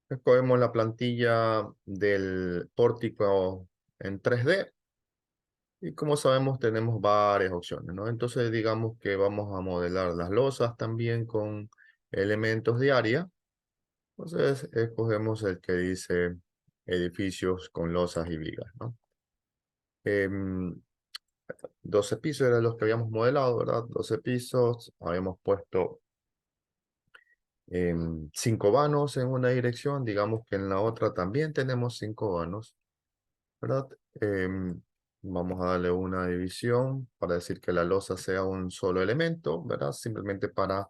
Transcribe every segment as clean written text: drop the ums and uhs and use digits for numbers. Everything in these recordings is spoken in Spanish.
Escogemos la plantilla del pórtico en 3D y como sabemos tenemos varias opciones, ¿no? Entonces digamos que vamos a modelar las losas también con elementos de área. Entonces escogemos el que dice edificios con losas y vigas, ¿no? Em, 12 pisos eran los que habíamos modelado, ¿verdad? 12 pisos, habíamos puesto 5 vanos en una dirección, digamos que en la otra también tenemos 5 vanos, ¿verdad? Em, Vamos a darle una división para decir que la losa sea un solo elemento, ¿verdad? Simplemente para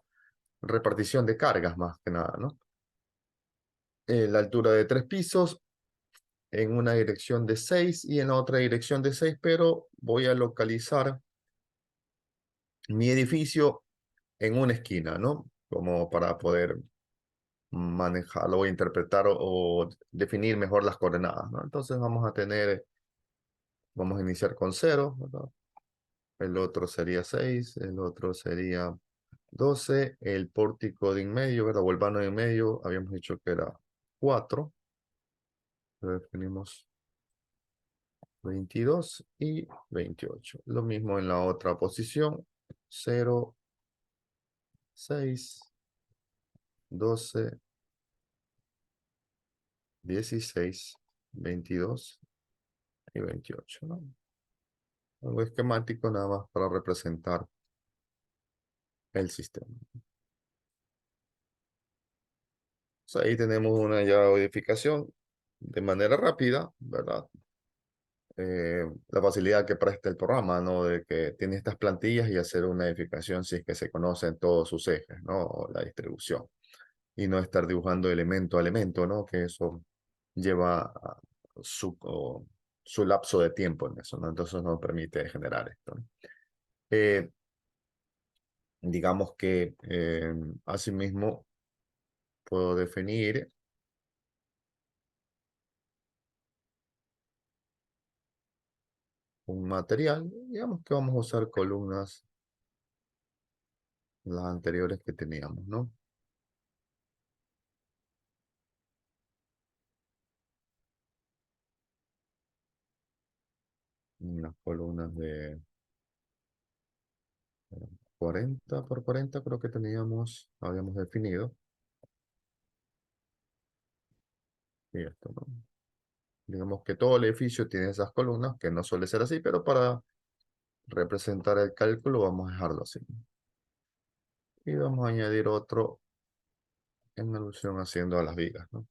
repartición de cargas más que nada, ¿no? La altura de 3 pisos en una dirección de 6 y en la otra dirección de 6, pero voy a localizar mi edificio en una esquina, ¿no? Como para poder manejarlo o interpretar o definir mejor las coordenadas, ¿no? Entonces vamos a iniciar con 0, ¿verdad? El otro sería 6, el otro sería 12, el pórtico de en medio, ¿verdad? O el vano de en medio, habíamos dicho que era 4, lo definimos 22 y 28. Lo mismo en la otra posición, 0, 6, 12, 16, 22 y 28, ¿no? Algo esquemático nada más para representar el sistema. Pues ahí tenemos una ya codificación de manera rápida, ¿verdad? La facilidad que presta el programa, ¿no? De que tiene estas plantillas y hacer una edificación si es que se conocen todos sus ejes, ¿no? O la distribución. Y no estar dibujando elemento a elemento, ¿no? Que eso lleva su lapso de tiempo en eso, ¿no? Entonces no permite generar esto, ¿no? Eh, digamos que asimismo puedo definir un material. Digamos que vamos a usar columnas, las anteriores que teníamos, ¿no? Unas columnas de 40 por 40 creo que habíamos definido. Y esto, ¿no? Digamos que todo el edificio tiene esas columnas, que no suele ser así, pero para representar el cálculo vamos a dejarlo así. Y vamos a añadir otro en alusión haciendo a las vigas, ¿no?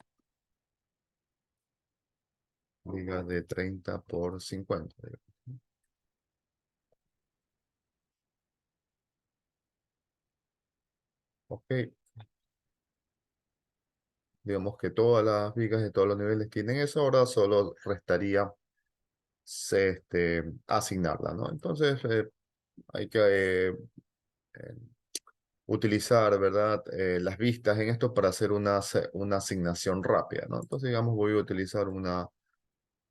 Vigas de 30 por 50, digamos. Ok, digamos que todas las vigas de todos los niveles tienen eso, ahora solo restaría asignarla, ¿no? Entonces hay que eh, utilizar, ¿verdad? Las vistas en esto para hacer una asignación rápida, ¿no? Entonces, digamos, voy a utilizar una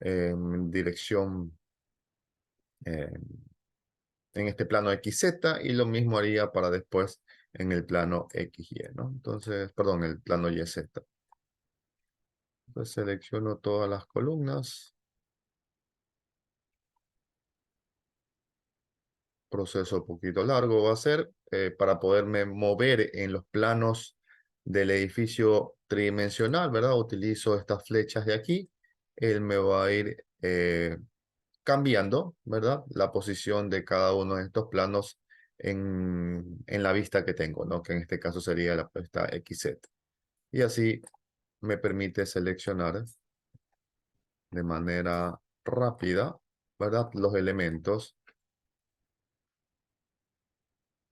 dirección eh, en este plano XZ y lo mismo haría para después en el plano XY, ¿no? Entonces, perdón, el plano YZ. Entonces selecciono todas las columnas. Proceso un poquito largo va a ser para poderme mover en los planos del edificio tridimensional, ¿verdad? Utilizo estas flechas de aquí. Él me va a ir cambiando, ¿verdad? La posición de cada uno de estos planos en la vista que tengo, ¿no? Que en este caso sería la esta XZ. Y así me permite seleccionar de manera rápida, ¿verdad? Los elementos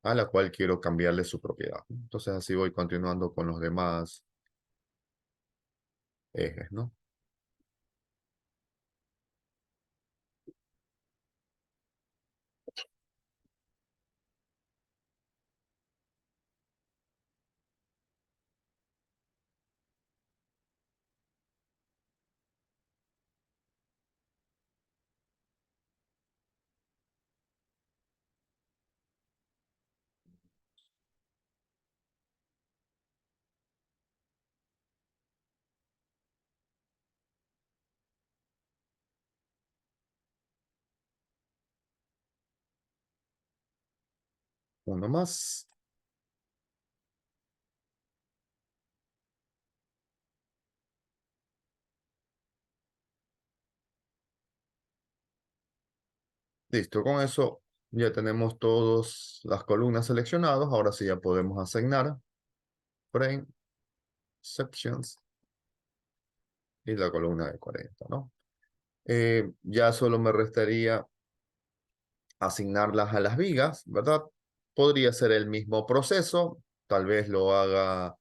a la cual quiero cambiarle su propiedad. Entonces así voy continuando con los demás ejes, ¿no? Uno más. Listo, con eso ya tenemos todas las columnas seleccionadas. Ahora sí ya podemos asignar frame, sections y la columna de 40, ¿no? Ya solo me restaría asignarlas a las vigas, ¿verdad? Podría ser el mismo proceso, tal vez lo haga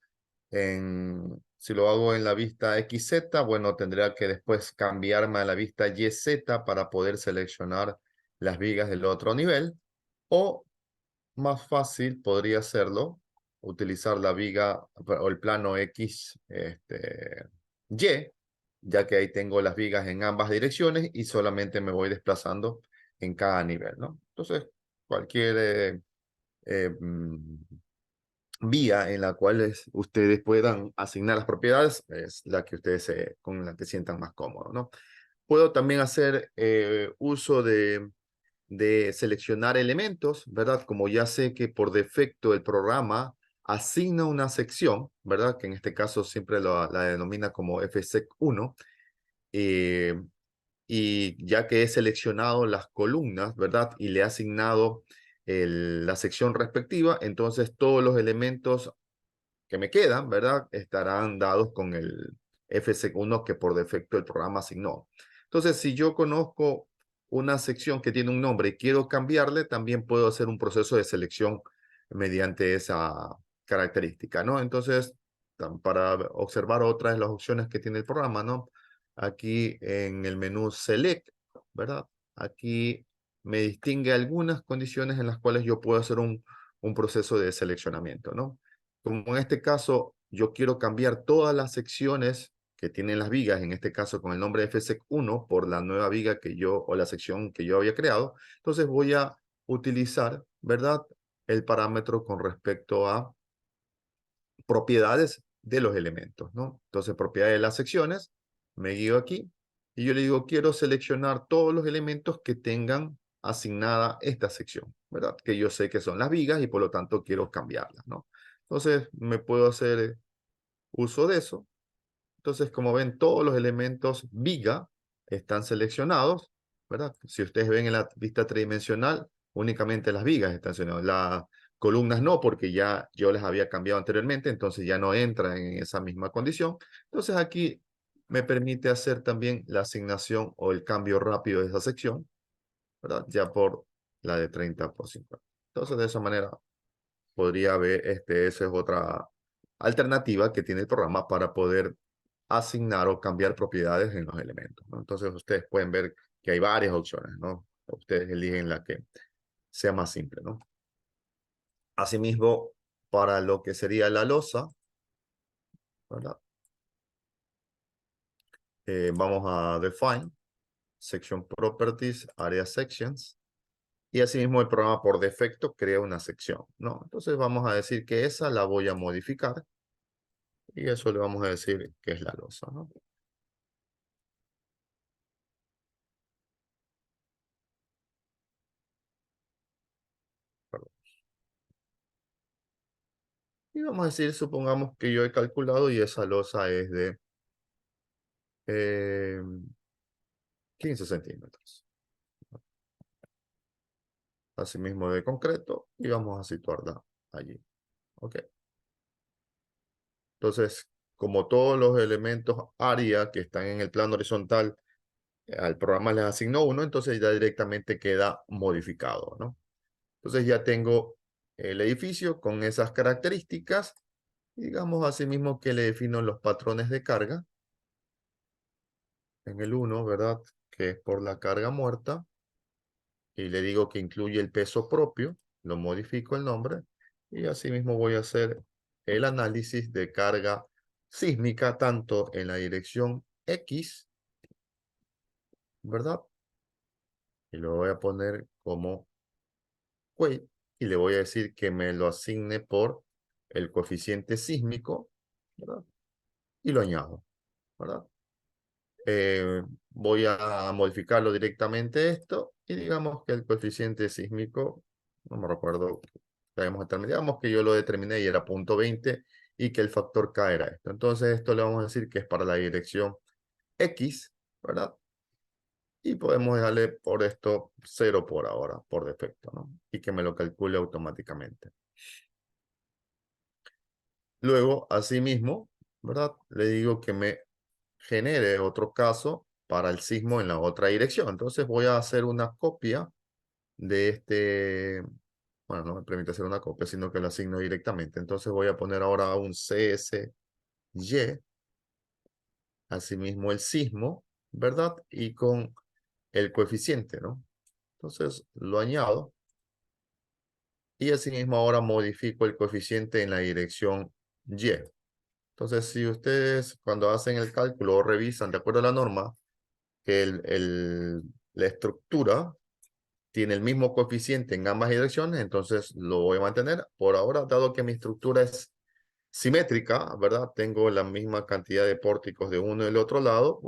si lo hago en la vista XZ, bueno, tendría que después cambiarme a la vista YZ para poder seleccionar las vigas del otro nivel, o más fácil podría hacerlo, utilizar la viga o el plano X, Y, ya que ahí tengo las vigas en ambas direcciones y solamente me voy desplazando en cada nivel, ¿no? Entonces, cualquier vía en la cual ustedes puedan asignar las propiedades es la que ustedes con la que sientan más cómodos, ¿no? Puedo también hacer uso de seleccionar elementos, ¿verdad? Como ya sé que por defecto el programa asigna una sección, ¿verdad? Que en este caso siempre la denomina como fsec1, eh, y ya que he seleccionado las columnas, ¿verdad? Y le he asignado la sección respectiva, entonces todos los elementos que me quedan, ¿verdad? Estarán dados con el FC1 que por defecto el programa asignó. Entonces, si yo conozco una sección que tiene un nombre y quiero cambiarle, también puedo hacer un proceso de selección mediante esa característica, ¿no? Entonces, para observar otras de las opciones que tiene el programa, ¿no? Aquí en el menú Select, ¿verdad? Aquí me distingue algunas condiciones en las cuales yo puedo hacer un proceso de seleccionamiento, ¿no? Como en este caso, yo quiero cambiar todas las secciones que tienen las vigas, en este caso con el nombre de FSEC1, por la nueva viga que yo, o la sección que yo había creado. Entonces voy a utilizar, ¿verdad? El parámetro con respecto a propiedades de los elementos, ¿no? Entonces, propiedades de las secciones, me guío aquí, y yo le digo, quiero seleccionar todos los elementos que tengan asignada esta sección, ¿verdad? Que yo sé que son las vigas y por lo tanto quiero cambiarlas, ¿no? Entonces, me puedo hacer uso de eso. Entonces, como ven, todos los elementos viga están seleccionados, ¿verdad? Si ustedes ven en la vista tridimensional, únicamente las vigas están seleccionadas. Las columnas no, porque ya yo les había cambiado anteriormente, entonces ya no entran en esa misma condición. Entonces, aquí me permite hacer también la asignación o el cambio rápido de esa sección, ¿verdad? Ya por la de 30 por 50. Entonces, de esa manera podría ver, esa es otra alternativa que tiene el programa para poder asignar o cambiar propiedades en los elementos, ¿no? Entonces ustedes pueden ver que hay varias opciones, ¿no? Ustedes eligen la que sea más simple, ¿no? Asimismo, para lo que sería la losa, ¿verdad? Vamos a define, section properties, area sections, y asimismo el programa por defecto crea una sección, ¿no? Entonces vamos a decir que esa la voy a modificar, y eso le vamos a decir que es la losa, ¿no? Perdón. Y vamos a decir, supongamos que yo he calculado y esa losa es de eh, 15 centímetros. Asimismo de concreto y vamos a situarla allí. ¿Ok? Entonces, como todos los elementos área que están en el plano horizontal, al programa les asignó uno, entonces ya directamente queda modificado, ¿no? Entonces ya tengo el edificio con esas características. Digamos asimismo que le defino los patrones de carga en el uno, ¿verdad? Que es por la carga muerta. Y le digo que incluye el peso propio, lo modifico el nombre, y asimismo voy a hacer el análisis de carga sísmica tanto en la dirección X, ¿verdad? Y lo voy a poner como weight, y le voy a decir que me lo asigne por el coeficiente sísmico, ¿verdad? Y lo añado, ¿verdad? Voy a modificarlo directamente esto, y digamos que el coeficiente sísmico, no me recuerdo Digamos, digamos que yo lo determiné y era 0.20 y que el factor K era esto. Entonces esto le vamos a decir que es para la dirección X, ¿verdad? Y podemos dejarle por esto 0 por ahora, por defecto, ¿no? Y que me lo calcule automáticamente. Luego, asimismo, ¿verdad? Le digo que me genere otro caso para el sismo en la otra dirección. Entonces voy a hacer una copia de este, bueno, no me permite hacer una copia, sino que lo asigno directamente. Entonces voy a poner ahora un CSY, asimismo el sismo, ¿verdad? Y con el coeficiente, ¿no? Entonces lo añado y asimismo ahora modifico el coeficiente en la dirección Y. Entonces, si ustedes cuando hacen el cálculo o revisan de acuerdo a la norma, que la estructura tiene el mismo coeficiente en ambas direcciones, entonces lo voy a mantener. Por ahora, dado que mi estructura es simétrica, ¿verdad? Tengo la misma cantidad de pórticos de uno y del otro lado,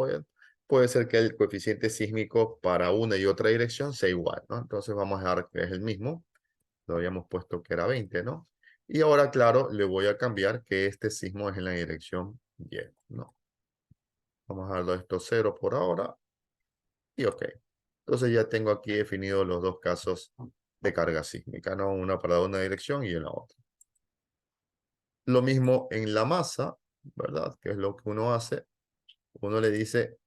puede ser que el coeficiente sísmico para una y otra dirección sea igual, ¿no? Entonces vamos a dejar que es el mismo. Lo habíamos puesto que era 20, ¿no? Y ahora, claro, le voy a cambiar que este sismo es en la dirección Y, ¿no? Vamos a darlo esto 0 por ahora y OK. Entonces ya tengo aquí definidos los dos casos de carga sísmica, ¿no? Una para una dirección y en la otra. Lo mismo en la masa, ¿verdad? Que es lo que uno hace. Uno le dice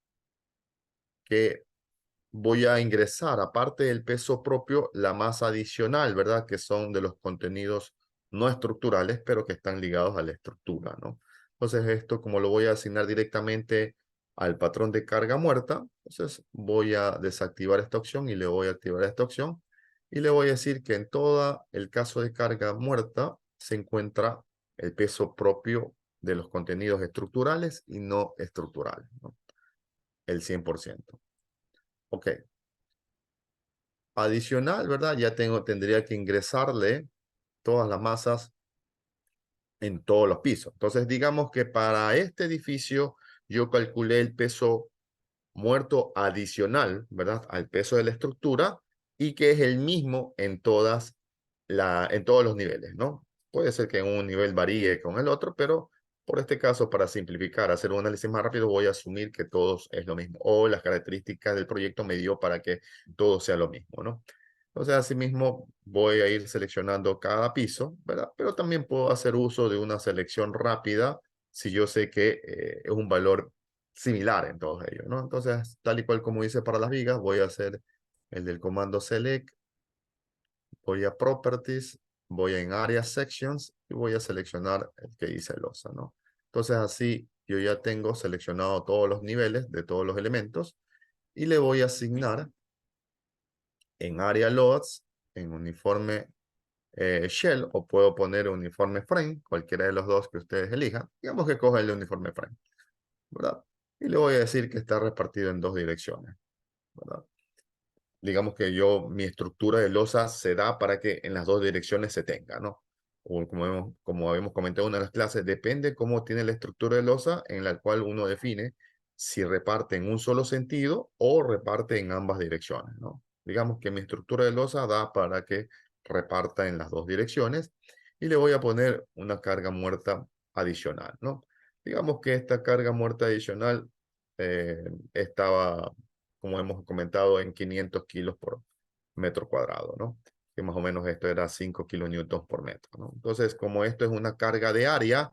que voy a ingresar, aparte del peso propio, la masa adicional, ¿verdad? Que son de los contenidos no estructurales, pero que están ligados a la estructura, ¿no? Entonces esto, como lo voy a asignar directamente al patrón de carga muerta, entonces voy a desactivar esta opción y le voy a activar esta opción. Y le voy a decir que en todo el caso de carga muerta se encuentra el peso propio de los contenidos estructurales y no estructurales, ¿no? El 100%. OK. Adicional, ¿verdad? Ya tendría que ingresarle todas las masas en todos los pisos. Entonces, digamos que para este edificio yo calculé el peso muerto adicional, ¿verdad? Al peso de la estructura y que es el mismo en todos los niveles, ¿no? Puede ser que en un nivel varíe con el otro, pero por este caso, para simplificar, hacer un análisis más rápido, voy a asumir que todos es lo mismo o las características del proyecto me dio para que todo sea lo mismo, ¿no? Entonces, asimismo, voy a ir seleccionando cada piso, ¿verdad? Pero también puedo hacer uso de una selección rápida si yo sé que es un valor similar en todos ellos, ¿no? Entonces, tal y cual como hice para las vigas, voy a hacer el del comando select, voy a properties, voy en area sections y voy a seleccionar el que dice losa, ¿no? Entonces, así yo ya tengo seleccionado todos los niveles de todos los elementos y le voy a asignar en area loads, en uniforme shell, o puedo poner uniforme frame, cualquiera de los dos que ustedes elijan. Digamos que coge el de uniforme frame, ¿verdad? Y le voy a decir que está repartido en dos direcciones, ¿verdad? Digamos que mi estructura de losa se da para que en las dos direcciones se tenga, ¿no? O como habíamos comentado en una de las clases, depende cómo tiene la estructura de losa en la cual uno define si reparte en un solo sentido o reparte en ambas direcciones, ¿no? Digamos que mi estructura de losa da para que reparta en las dos direcciones y le voy a poner una carga muerta adicional, ¿no? Digamos que esta carga muerta adicional estaba, como hemos comentado, en 500 kilos por metro cuadrado, ¿no? Que más o menos esto era 5 kilonewtons por metro, ¿no? Entonces, como esto es una carga de área,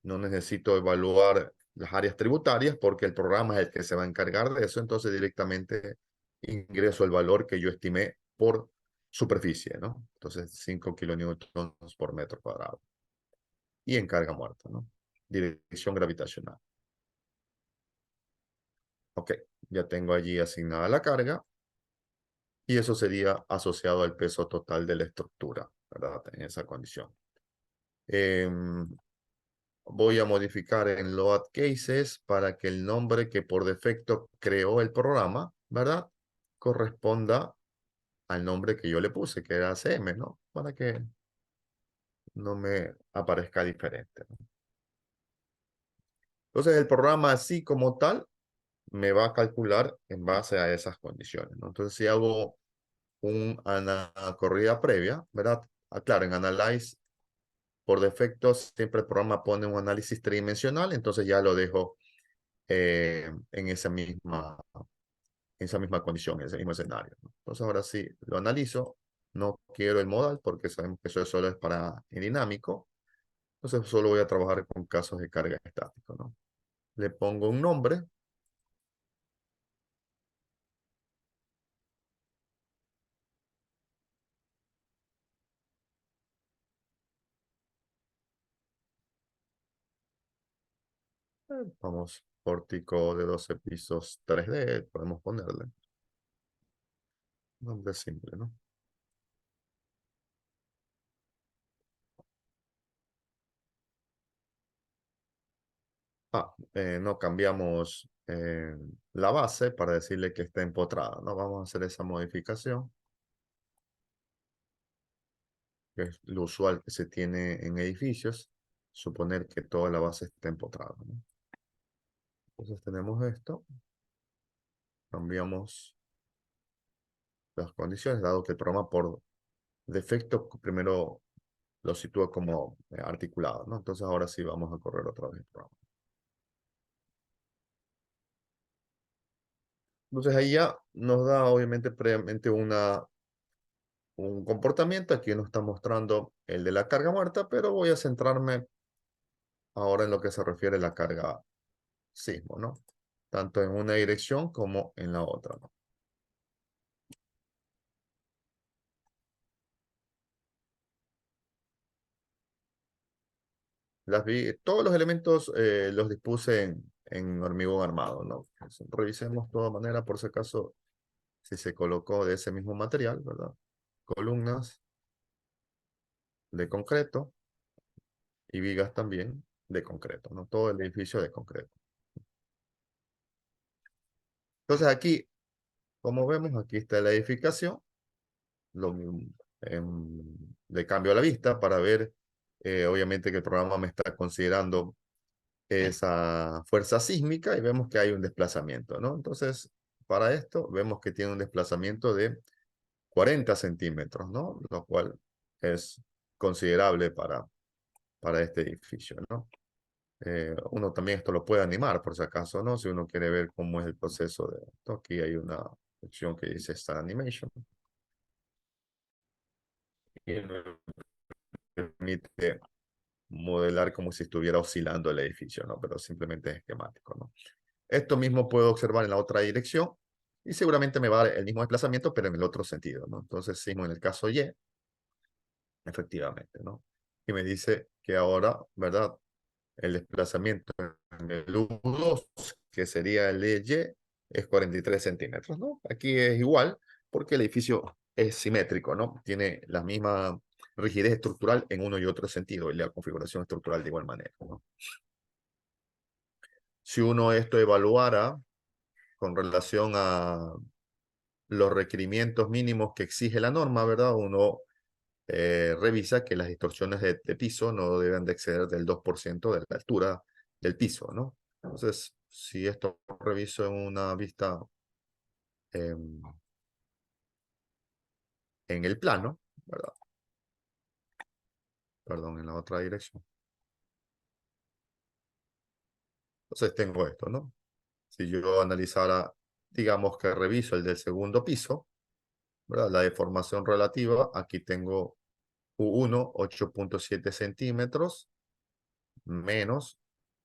no necesito evaluar las áreas tributarias porque el programa es el que se va a encargar de eso, entonces directamente ingreso el valor que yo estimé por superficie, ¿no? Entonces, 5 kilonewtons por metro cuadrado. Y en carga muerta, ¿no? Dirección gravitacional. OK, ya tengo allí asignada la carga y eso sería asociado al peso total de la estructura, ¿verdad? En esa condición. Voy a modificar en load cases para que el nombre que por defecto creó el programa, ¿verdad? Corresponda al nombre que yo le puse, que era CM, ¿no? Para que no me aparezca diferente, ¿no? Entonces el programa así como tal me va a calcular en base a esas condiciones, ¿no? Entonces si hago una corrida previa, ¿verdad? Claro, en Analyze, por defecto, siempre el programa pone un análisis tridimensional, entonces ya lo dejo en esa misma condición, en ese mismo escenario, ¿no? Entonces ahora sí, lo analizo. No quiero el modal porque sabemos que eso solo es para el dinámico. Entonces solo voy a trabajar con casos de carga estático, ¿no? Le pongo un nombre. Vamos, pórtico de 12 pisos 3D, podemos ponerle. Nombre simple, ¿no? No cambiamos la base para decirle que está empotrada, ¿no? Vamos a hacer esa modificación, que es lo usual que se tiene en edificios, suponer que toda la base está empotrada, ¿no? Entonces tenemos esto, cambiamos las condiciones, dado que el programa por defecto primero lo sitúa como articulado, ¿no? Entonces ahora sí vamos a correr otra vez el programa. Entonces ahí ya nos da obviamente previamente un comportamiento. Aquí nos está mostrando el de la carga muerta, pero voy a centrarme ahora en lo que se refiere a la carga sismo, ¿no? Tanto en una dirección como en la otra, ¿no? Todos los elementos los dispuse en hormigón armado, ¿no? Revisemos de todas maneras por si acaso si se colocó de ese mismo material, ¿verdad? Columnas de concreto y vigas también de concreto, ¿no? Todo el edificio de concreto. Entonces aquí, como vemos, aquí está la edificación. Lo, Le cambio a la vista para ver, obviamente que el programa me está considerando esa fuerza sísmica y vemos que hay un desplazamiento, ¿no? Entonces, para esto vemos que tiene un desplazamiento de 40 centímetros, ¿no? Lo cual es considerable para este edificio, ¿no? Uno también esto lo puede animar, por si acaso, ¿no? Si uno quiere ver cómo es el proceso de esto. Aquí hay una opción que dice Start Animation y me permite modelar como si estuviera oscilando el edificio, ¿no? Pero simplemente es esquemático, ¿no? Esto mismo puedo observar en la otra dirección y seguramente me va a dar el mismo desplazamiento, pero en el otro sentido, ¿no? Entonces, sí, en el caso Y, efectivamente, ¿no? Y me dice que ahora, ¿verdad? El desplazamiento en el U2, que sería el de Y, es 43 centímetros, ¿no? Aquí es igual porque el edificio es simétrico, ¿no? Tiene la misma rigidez estructural en uno y otro sentido y la configuración estructural de igual manera, ¿no? Si uno esto evaluara con relación a los requerimientos mínimos que exige la norma, ¿verdad? Uno revisa que las distorsiones de piso no deben de exceder del 2% de la altura del piso, ¿no? Entonces, si esto reviso en una vista em, en el plano, ¿verdad? Perdón, en la otra dirección. Entonces tengo esto, ¿no? Si yo analizara, digamos que reviso el del segundo piso, ¿verdad? La deformación relativa, aquí tengo U1, 8.7 centímetros, menos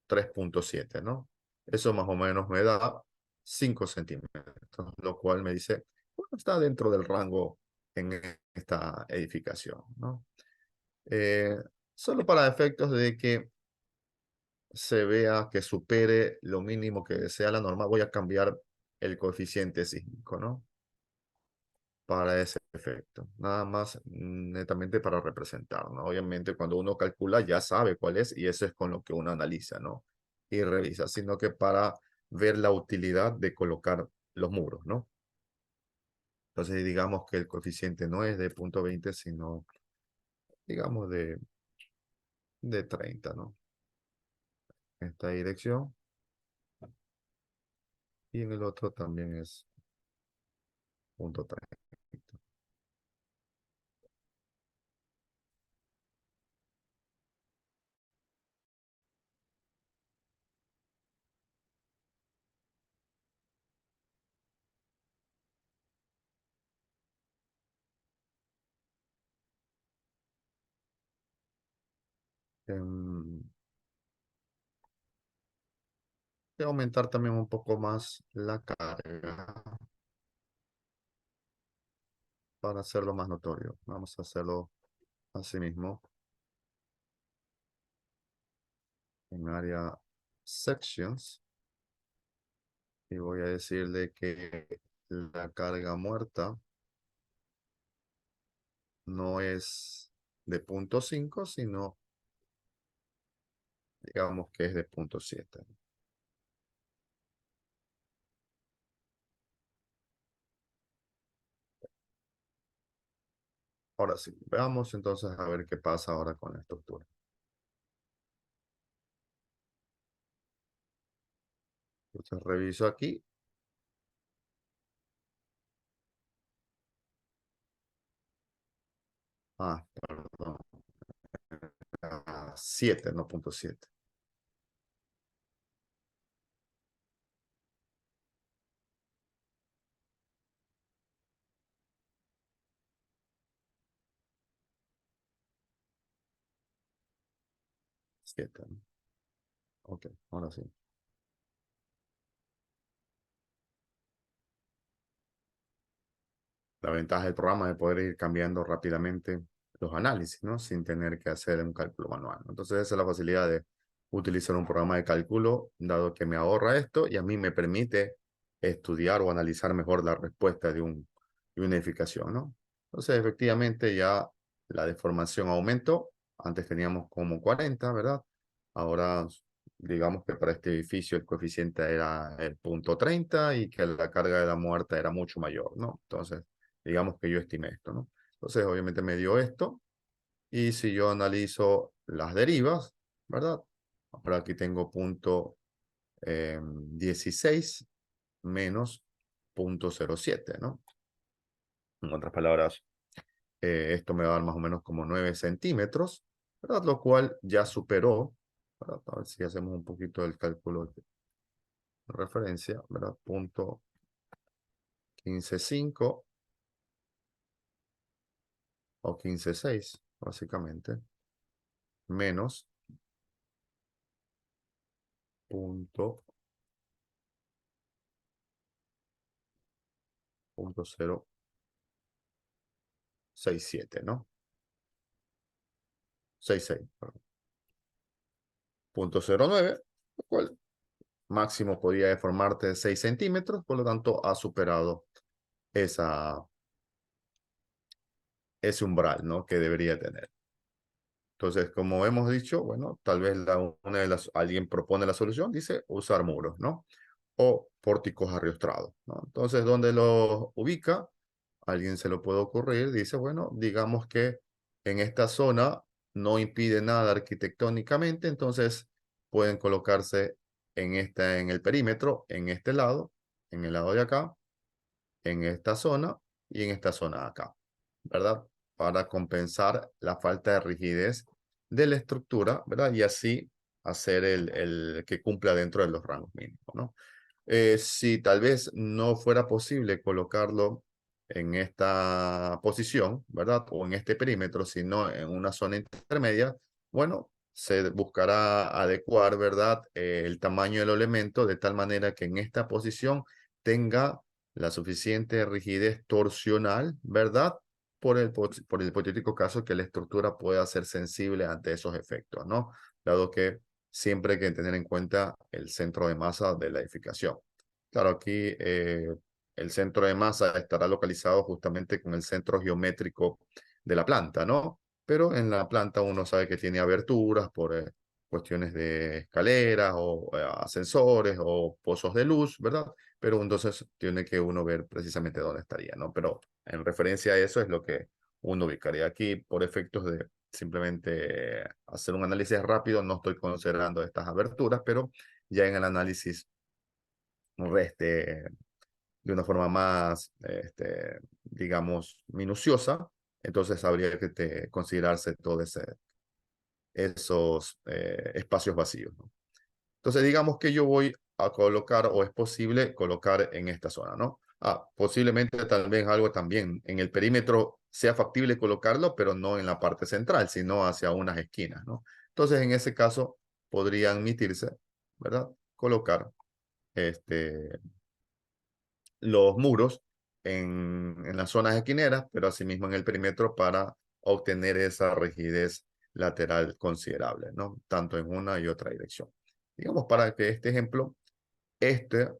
3.7, ¿no? Eso más o menos me da 5 centímetros, lo cual me dice, bueno, está dentro del rango en esta edificación, ¿no? Eh, Solo para efectos de que se vea que supere lo mínimo que sea la norma, voy a cambiar el coeficiente sísmico, ¿no? Para ese efecto. Nada más netamente para representar, ¿no? Obviamente cuando uno calcula ya sabe cuál es y eso es con lo que uno analiza, ¿no? Y revisa, sino que para ver la utilidad de colocar los muros, ¿no? Entonces digamos que el coeficiente no es de 0.20, sino digamos de 30, ¿no? Esta dirección y en el otro también es 0.30. Em, Voy a aumentar también un poco más la carga para hacerlo más notorio. Vamos a hacerlo así mismo en área sections y voy a decirle que la carga muerta no es de 0,5, sino digamos que es de 0,7. Ahora sí, veamos entonces a ver qué pasa ahora con la estructura. Entonces reviso aquí. Ah, perdón. 7, no 0,7. 7, ¿no? Ok, ahora sí. La ventaja del programa es poder ir cambiando rápidamente los análisis, ¿no? Sin tener que hacer un cálculo manual, ¿no? Entonces, esa es la facilidad de utilizar un programa de cálculo, dado que me ahorra esto y a mí me permite estudiar o analizar mejor la respuesta de una edificación, ¿no? Entonces, efectivamente, ya la deformación aumentó. Antes teníamos como 40, ¿verdad? Ahora, digamos que para este edificio el coeficiente era el 0,30 y que la carga de la muerta era mucho mayor, ¿no? Entonces, digamos que yo estimé esto, ¿no? Entonces, obviamente me dio esto. Y si yo analizo las derivas, ¿verdad? Ahora aquí tengo punto 16 menos 0,07, ¿no? En otras palabras, esto me va a dar más o menos como 9 centímetros, ¿verdad? Lo cual ya superó, ¿verdad? A ver si hacemos un poquito el cálculo de referencia, ¿verdad? Punto 15,5 o 15,6, básicamente, menos punto 0,67, ¿no? 66, perdón. 0,09, lo cual máximo podía deformarte de 6 centímetros, por lo tanto ha superado esa, ese umbral, ¿no? Que debería tener. Entonces, como hemos dicho, bueno, tal vez alguien propone la solución, dice usar muros, ¿no? O pórticos arriostrados, ¿no? Entonces, ¿dónde los ubica? Alguien se lo puede ocurrir, dice, bueno, digamos que en esta zona no impide nada arquitectónicamente, entonces pueden colocarse en el perímetro, en este lado, en el lado de acá, en esta zona y en esta zona de acá, ¿verdad? Para compensar la falta de rigidez de la estructura, ¿verdad? Y así hacer el que cumpla dentro de los rangos mínimos, ¿no? Si tal vez no fuera posible colocarlo en esta posición, ¿verdad? O en este perímetro, sino en una zona intermedia, bueno, se buscará adecuar, ¿verdad? El tamaño del elemento de tal manera que en esta posición tenga la suficiente rigidez torsional, ¿verdad? Por el hipotético caso que la estructura pueda ser sensible ante esos efectos, ¿no? Dado que siempre hay que tener en cuenta el centro de masa de la edificación. Claro, aquí el centro de masa estará localizado justamente con el centro geométrico de la planta, ¿no? Pero en la planta uno sabe que tiene aberturas por cuestiones de escaleras o ascensores o pozos de luz, ¿verdad? Pero entonces tiene que uno ver precisamente dónde estaría, ¿no? Pero en referencia a eso es lo que uno ubicaría aquí por efectos de simplemente hacer un análisis rápido, no estoy considerando estas aberturas, pero ya en el análisis de una forma más, digamos, minuciosa, entonces habría que considerarse todos esos espacios vacíos, ¿no? Entonces, digamos que yo voy a colocar, o es posible colocar en esta zona, ¿no? Posiblemente tal vez algo también en el perímetro sea factible colocarlo, pero no en la parte central, sino hacia unas esquinas, ¿no? Entonces, en ese caso, podría admitirse, ¿verdad? Colocar los muros en las zonas esquineras, pero asimismo en el perímetro para obtener esa rigidez lateral considerable, ¿no? Tanto en una y otra dirección. Digamos, para que este ejemplo, este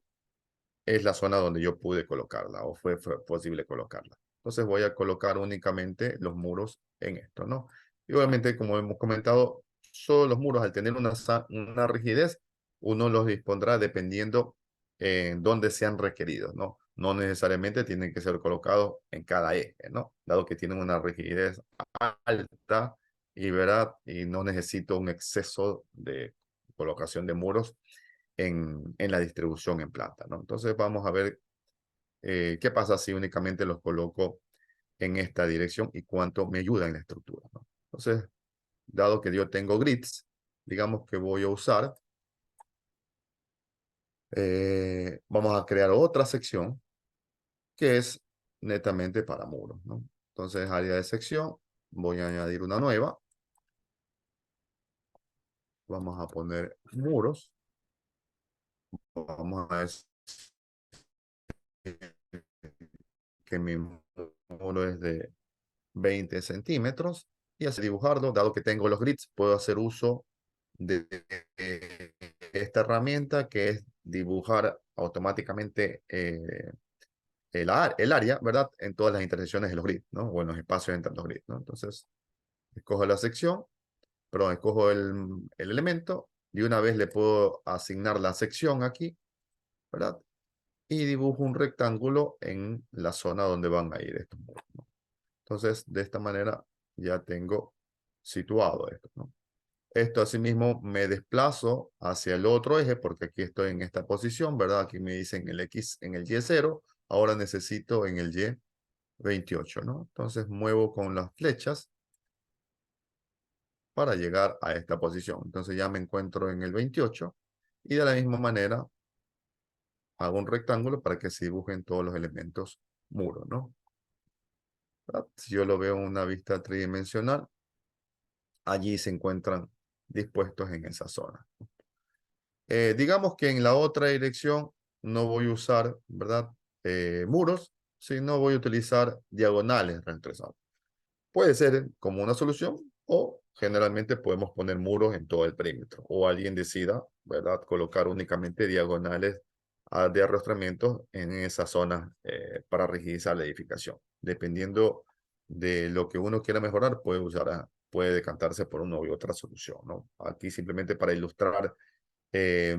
es la zona donde yo pude colocarla o fue posible colocarla. Entonces voy a colocar únicamente los muros en esto, ¿no? Y obviamente, como hemos comentado, solo los muros al tener una rigidez, uno los dispondrá dependiendo en dónde sean requeridos, ¿no? No necesariamente tienen que ser colocados en cada eje, ¿no? Dado que tienen una rigidez alta y, ¿verdad? Y no necesito un exceso de colocación de muros en la distribución en planta, ¿no? Entonces vamos a ver qué pasa si únicamente los coloco en esta dirección y cuánto me ayuda en la estructura, ¿no? Entonces, dado que yo tengo grids, digamos que voy a usar, vamos a crear otra sección que es netamente para muros, ¿no? Entonces, área de sección, voy a añadir una nueva. Vamos a poner muros. Vamos a decir que mi muro es de 20 centímetros y así dibujarlo. Dado que tengo los grids, puedo hacer uso de esta herramienta que es dibujar automáticamente el área, ¿verdad? En todas las intersecciones de los grids, ¿no? O en los espacios entre los grids, ¿no? Entonces, escojo la sección, perdón, escojo el elemento y una vez le puedo asignar la sección aquí, ¿verdad? Y dibujo un rectángulo en la zona donde van a ir estos muros, ¿no? Entonces, de esta manera ya tengo situado esto, ¿no? Esto asimismo me desplazo hacia el otro eje porque aquí estoy en esta posición, ¿verdad? Aquí me dicen el X en el Y0, ahora necesito en el Y28, ¿no? Entonces muevo con las flechas para llegar a esta posición. Entonces ya me encuentro en el 28 y de la misma manera hago un rectángulo para que se dibujen todos los elementos muros, ¿no? ¿Verdad? Si yo lo veo en una vista tridimensional, allí se encuentran dispuestos en esa zona. Digamos que en la otra dirección no voy a usar, ¿verdad? Muros, sino voy a utilizar diagonales reentresados. Puede ser como una solución o generalmente podemos poner muros en todo el perímetro o alguien decida, ¿verdad? Colocar únicamente diagonales de arrastramiento en esa zona para rigidizar la edificación. Dependiendo de lo que uno quiera mejorar, puede decantarse por una u otra solución, ¿no? Aquí simplemente para ilustrar eh,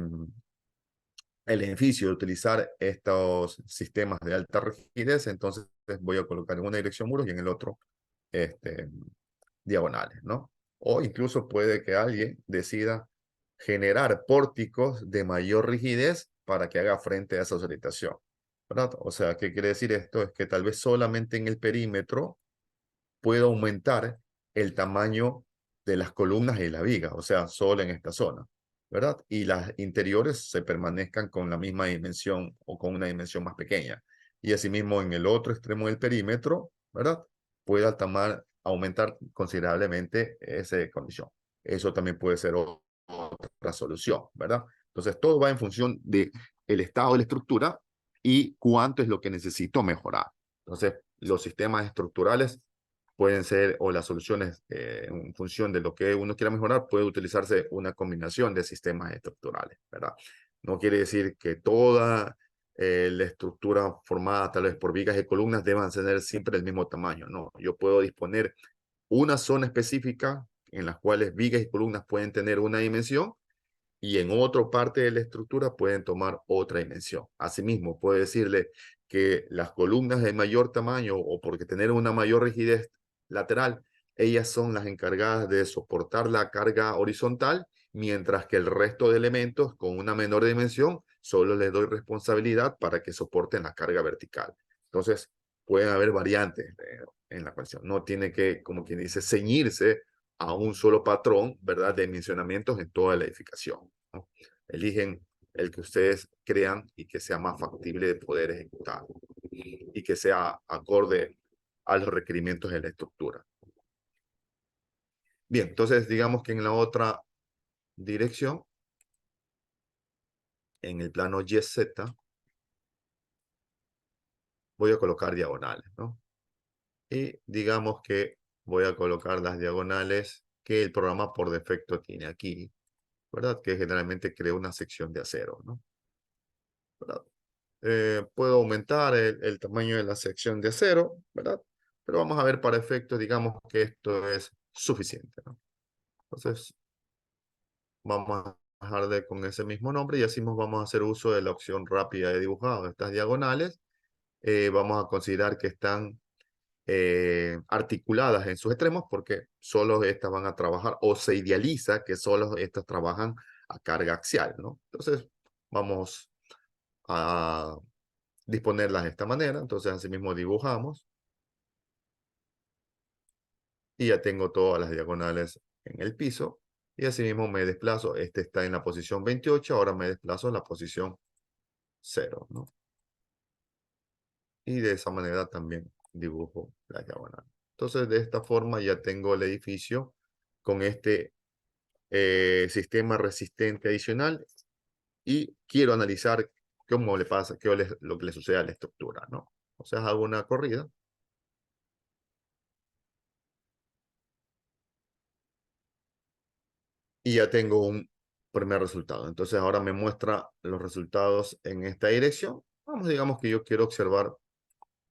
el beneficio de utilizar estos sistemas de alta rigidez, entonces voy a colocar en una dirección muros y en el otro este, diagonales, ¿no? O incluso puede que alguien decida generar pórticos de mayor rigidez para que haga frente a esa orientación, ¿verdad? O sea, ¿qué quiere decir esto? Es que tal vez solamente en el perímetro puedo aumentar el tamaño de las columnas y la viga, o sea, solo en esta zona, ¿verdad? Y las interiores se permanezcan con la misma dimensión o con una dimensión más pequeña. Y asimismo en el otro extremo del perímetro, ¿verdad? Pueda aumentar considerablemente esa condición. Eso también puede ser otra solución, ¿verdad? Entonces todo va en función de el estado de la estructura y cuánto es lo que necesito mejorar. Entonces, los sistemas estructurales pueden ser, o las soluciones en función de lo que uno quiera mejorar, puede utilizarse una combinación de sistemas estructurales, ¿verdad? No quiere decir que toda la estructura formada tal vez por vigas y columnas deban tener siempre el mismo tamaño, no. Yo puedo disponer una zona específica en las cuales vigas y columnas pueden tener una dimensión y en otra parte de la estructura pueden tomar otra dimensión. Asimismo, puede decirle que las columnas de mayor tamaño o porque tener una mayor rigidez lateral, ellas son las encargadas de soportar la carga horizontal, mientras que el resto de elementos con una menor dimensión solo les doy responsabilidad para que soporten la carga vertical. Entonces, pueden haber variantes en la ecuación. No tiene que, como quien dice, ceñirse a un solo patrón, ¿verdad? De dimensionamientos en toda la edificación, ¿no? Eligen el que ustedes crean y que sea más factible de poder ejecutar y que sea acorde a los requerimientos de la estructura. Bien, entonces digamos que en la otra dirección, en el plano YZ, voy a colocar diagonales, ¿no? Y digamos que voy a colocar las diagonales que el programa por defecto tiene aquí, ¿verdad? Que generalmente crea una sección de acero, ¿no? ¿Verdad? Puedo aumentar el tamaño de la sección de acero, ¿verdad? Pero vamos a ver para efectos, digamos que esto es suficiente, ¿no? Entonces, vamos a dejarle con ese mismo nombre y así vamos a hacer uso de la opción rápida de dibujado. Estas diagonales, vamos a considerar que están articuladas en sus extremos porque solo estas van a trabajar o se idealiza que solo estas trabajan a carga axial, ¿no? Entonces, vamos a disponerlas de esta manera. Entonces, así mismo dibujamos y ya tengo todas las diagonales en el piso. Y así mismo me desplazo. Este está en la posición 28, ahora me desplazo a la posición 0, ¿no? Y de esa manera también dibujo la diagonal. Entonces, de esta forma ya tengo el edificio con este sistema resistente adicional y quiero analizar cómo le pasa, lo que le sucede a la estructura, ¿no? O sea, hago una corrida y ya tengo un primer resultado. Entonces, ahora me muestra los resultados en esta dirección. Vamos, digamos que yo quiero observar,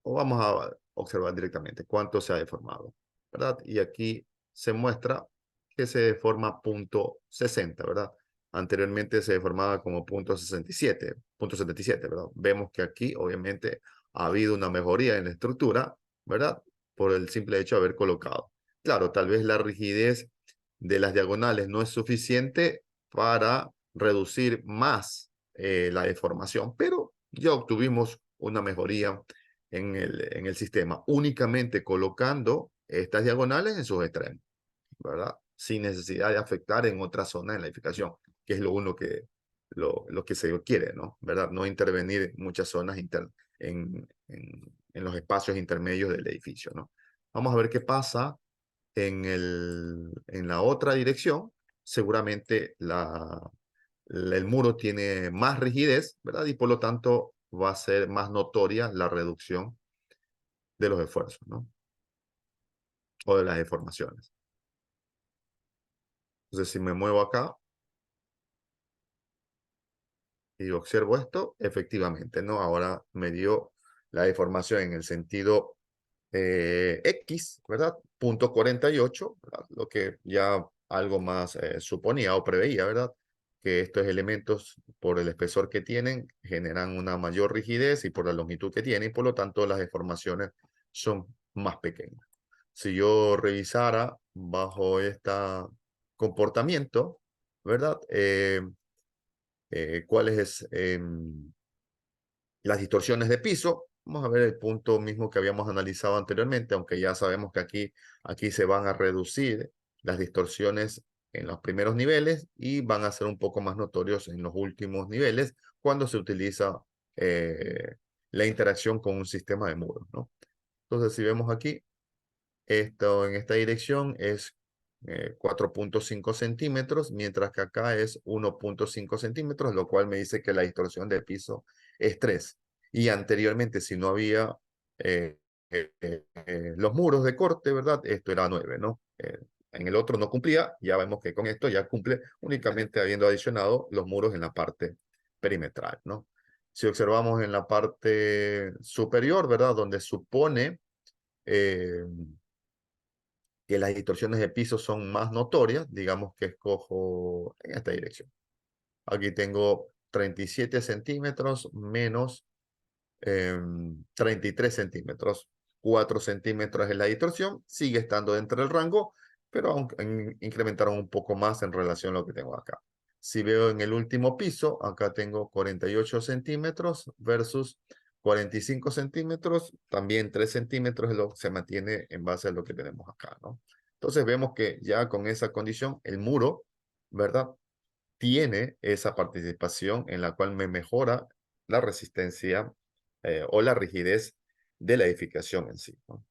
o vamos a observar directamente cuánto se ha deformado, ¿verdad? Y aquí se muestra que se deforma punto 60, ¿verdad? Anteriormente se deformaba como punto 77, ¿verdad? Vemos que aquí obviamente ha habido una mejoría en la estructura, ¿verdad? Por el simple hecho de haber colocado. Claro, tal vez la rigidez de las diagonales no es suficiente para reducir más la deformación, pero ya obtuvimos una mejoría en el sistema, únicamente colocando estas diagonales en sus extremos, ¿verdad? Sin necesidad de afectar en otra zona de la edificación, que es lo que se quiere, ¿no? ¿Verdad? No intervenir en muchas zonas en los espacios intermedios del edificio, ¿no? Vamos a ver qué pasa en la otra dirección. Seguramente el muro tiene más rigidez, ¿verdad? Y por lo tanto va a ser más notoria la reducción de los esfuerzos, ¿no? O de las deformaciones. Entonces, si me muevo acá y observo esto, efectivamente, ¿no? Ahora me dio la deformación en el sentido X, ¿verdad? Punto 48, ¿verdad? Lo que ya algo más suponía o preveía, ¿verdad? Que estos elementos, por el espesor que tienen, generan una mayor rigidez y por la longitud que tienen, y por lo tanto las deformaciones son más pequeñas. Si yo revisara bajo este comportamiento, ¿verdad? ¿Cuáles es las distorsiones de piso? Vamos a ver el punto mismo que habíamos analizado anteriormente, aunque ya sabemos que aquí se van a reducir las distorsiones en los primeros niveles y van a ser un poco más notorios en los últimos niveles cuando se utiliza la interacción con un sistema de muros, ¿no? Entonces, si vemos aquí, esto en esta dirección es 4.5 centímetros, mientras que acá es 1.5 centímetros, lo cual me dice que la distorsión de piso es 3. Y anteriormente, si no había los muros de corte, ¿verdad? Esto era 9, ¿no? En el otro no cumplía, ya vemos que con esto ya cumple únicamente habiendo adicionado los muros en la parte perimetral, ¿no? Si observamos en la parte superior, ¿verdad? Donde supone eh, que las distorsiones de piso son más notorias, digamos que escojo en esta dirección. Aquí tengo 37 centímetros menos 33 centímetros. 4 centímetros es la distorsión, sigue estando dentro del rango, pero incrementaron un poco más en relación a lo que tengo acá. Si veo en el último piso, acá tengo 48 centímetros versus 45 centímetros, también 3 centímetros es lo que se mantiene en base a lo que tenemos acá, ¿no? Entonces vemos que ya con esa condición, el muro, ¿verdad? Tiene esa participación en la cual me mejora la resistencia o la rigidez de la edificación en sí, ¿no?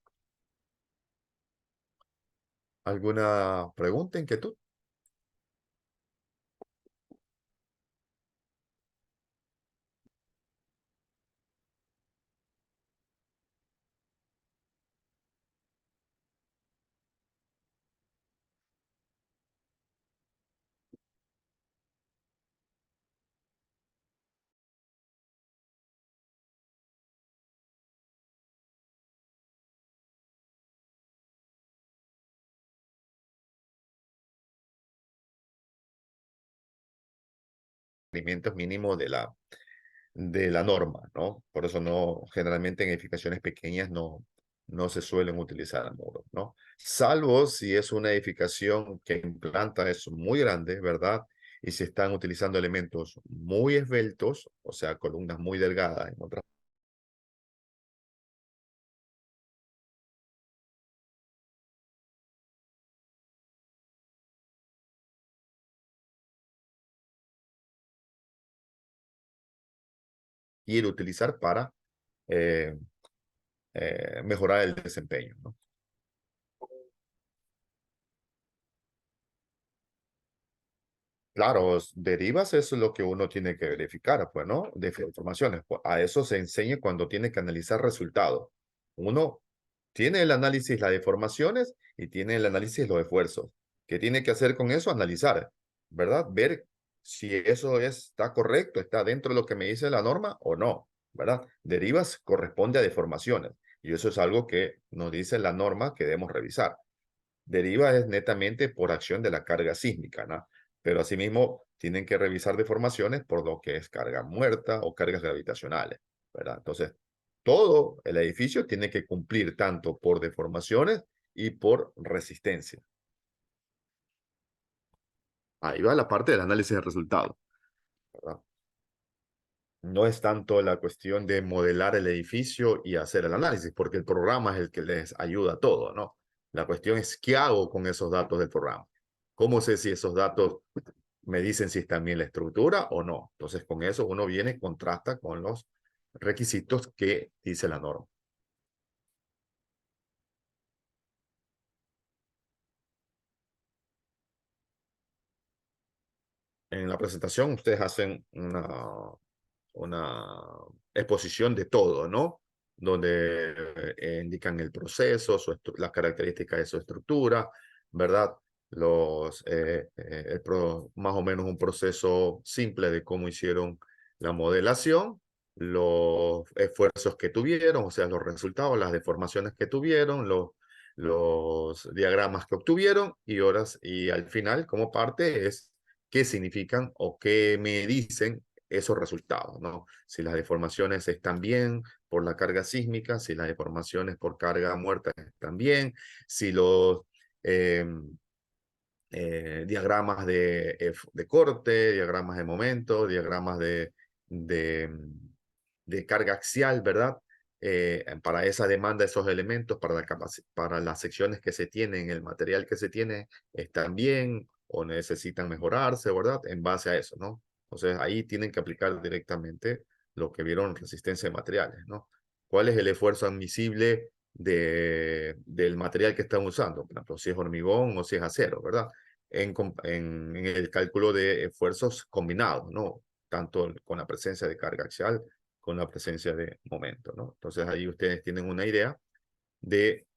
¿Alguna pregunta, inquietud? Requerimientos mínimos de la norma, ¿no? Por eso no, generalmente en edificaciones pequeñas no se suelen utilizar muros, ¿no? Salvo si es una edificación que en planta es muy grande, ¿verdad? Y si están utilizando elementos muy esbeltos, o sea, columnas muy delgadas, en otras ir a utilizar para eh, mejorar el desempeño, ¿no? Claro, derivas es lo que uno tiene que verificar, pues, ¿no? De informaciones. Pues, a eso se enseña cuando tiene que analizar resultados. Uno tiene el análisis, las deformaciones y tiene el análisis, los esfuerzos. ¿Qué tiene que hacer con eso? Analizar, ¿verdad? Ver si eso está correcto, está dentro de lo que me dice la norma o no, ¿verdad? Derivas corresponde a deformaciones y eso es algo que nos dice la norma que debemos revisar. Deriva es netamente por acción de la carga sísmica, ¿no? Pero asimismo tienen que revisar deformaciones por lo que es carga muerta o cargas gravitacionales, ¿verdad? Entonces, todo el edificio tiene que cumplir tanto por deformaciones y por resistencia. Ahí va la parte del análisis de resultados, ¿verdad? No es tanto la cuestión de modelar el edificio y hacer el análisis, porque el programa es el que les ayuda a todo, ¿no? La cuestión es qué hago con esos datos del programa. ¿Cómo sé si esos datos me dicen si están bien la estructura o no? Entonces, con eso uno viene y contrasta con los requisitos que dice la norma. En la presentación ustedes hacen una exposición de todo, ¿no? Donde indican el proceso, las características de su estructura, ¿verdad? Más o menos un proceso simple de cómo hicieron la modelación, los esfuerzos que tuvieron, o sea, los resultados, las deformaciones que tuvieron, los diagramas que obtuvieron y horas, y al final, como parte, es qué significan o qué me dicen esos resultados, ¿no? Si las deformaciones están bien por la carga sísmica, si las deformaciones por carga muerta están bien, si los eh, diagramas de corte, diagramas de momento, diagramas de carga axial, ¿verdad? Para esa demanda, esos elementos, para las secciones que se tienen, el material que se tiene, están bien o necesitan mejorarse, ¿verdad? En base a eso, ¿no? Entonces ahí tienen que aplicar directamente lo que vieron resistencia de materiales, ¿no? ¿Cuál es el esfuerzo admisible del material que están usando? Por ejemplo, si es hormigón o si es acero, ¿verdad? En el cálculo de esfuerzos combinados, ¿no? Tanto con la presencia de carga axial, con la presencia de momento, ¿no? Entonces ahí ustedes tienen una idea de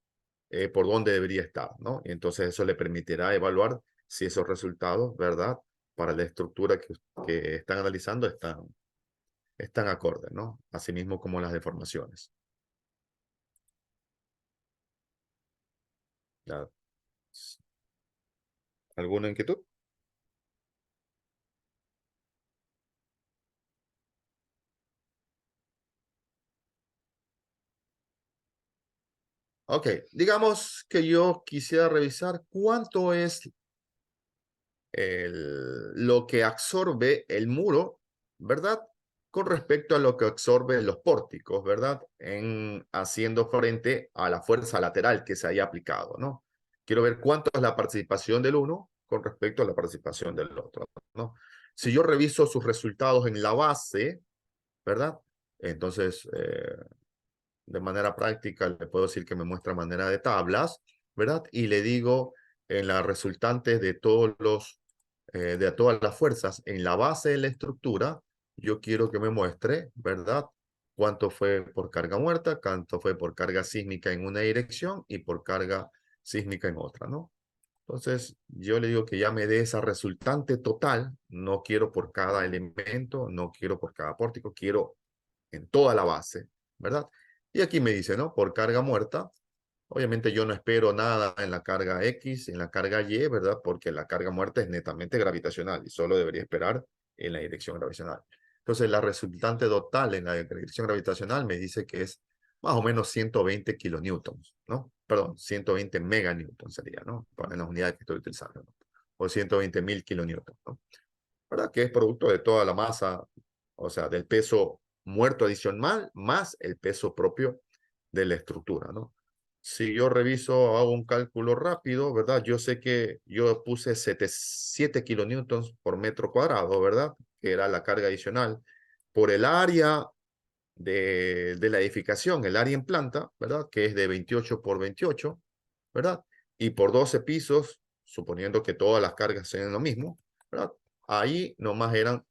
por dónde debería estar, ¿no? Y entonces eso le permitirá evaluar si esos resultados, ¿verdad? Para la estructura que están analizando están acordes, ¿no? Asimismo como las deformaciones. ¿Ya? ¿Alguna inquietud? Ok, digamos que yo quisiera revisar cuánto es lo que absorbe el muro, ¿verdad? Con respecto a lo que absorbe los pórticos, ¿verdad? Haciendo frente a la fuerza lateral que se haya aplicado, ¿no? Quiero ver cuánto es la participación del uno con respecto a la participación del otro, ¿no? Si yo reviso sus resultados en la base, ¿verdad? Entonces, de manera práctica, le puedo decir que me muestra manera de tablas, ¿verdad? Y le digo en la resultante de todos de todas las fuerzas en la base de la estructura, yo quiero que me muestre, ¿verdad? Cuánto fue por carga muerta, cuánto fue por carga sísmica en una dirección y por carga sísmica en otra, ¿no? Entonces, yo le digo que ya me dé esa resultante total. No quiero por cada elemento, no quiero por cada pórtico, quiero en toda la base, ¿verdad? Y aquí me dice, ¿no? Por carga muerta. Obviamente yo no espero nada en la carga X, en la carga Y, ¿verdad? Porque la carga muerta es netamente gravitacional y solo debería esperar en la dirección gravitacional. Entonces la resultante total en la dirección gravitacional me dice que es más o menos 120 kilonewtons, ¿no? Perdón, 120 meganewtons sería, ¿no? Para las unidades que estoy utilizando, ¿no? O 120.000 kilonewtons, ¿no? ¿Verdad? Que es producto de toda la masa, o sea, del peso muerto adicional más el peso propio de la estructura, ¿no? Si yo reviso, hago un cálculo rápido, ¿verdad? Yo sé que yo puse 7 kilonewtons por metro cuadrado, ¿verdad? Que era la carga adicional por el área de la edificación, el área en planta, ¿verdad? Que es de 28 por 28, ¿verdad? Y por 12 pisos, suponiendo que todas las cargas sean lo mismo, ¿verdad? Ahí nomás eran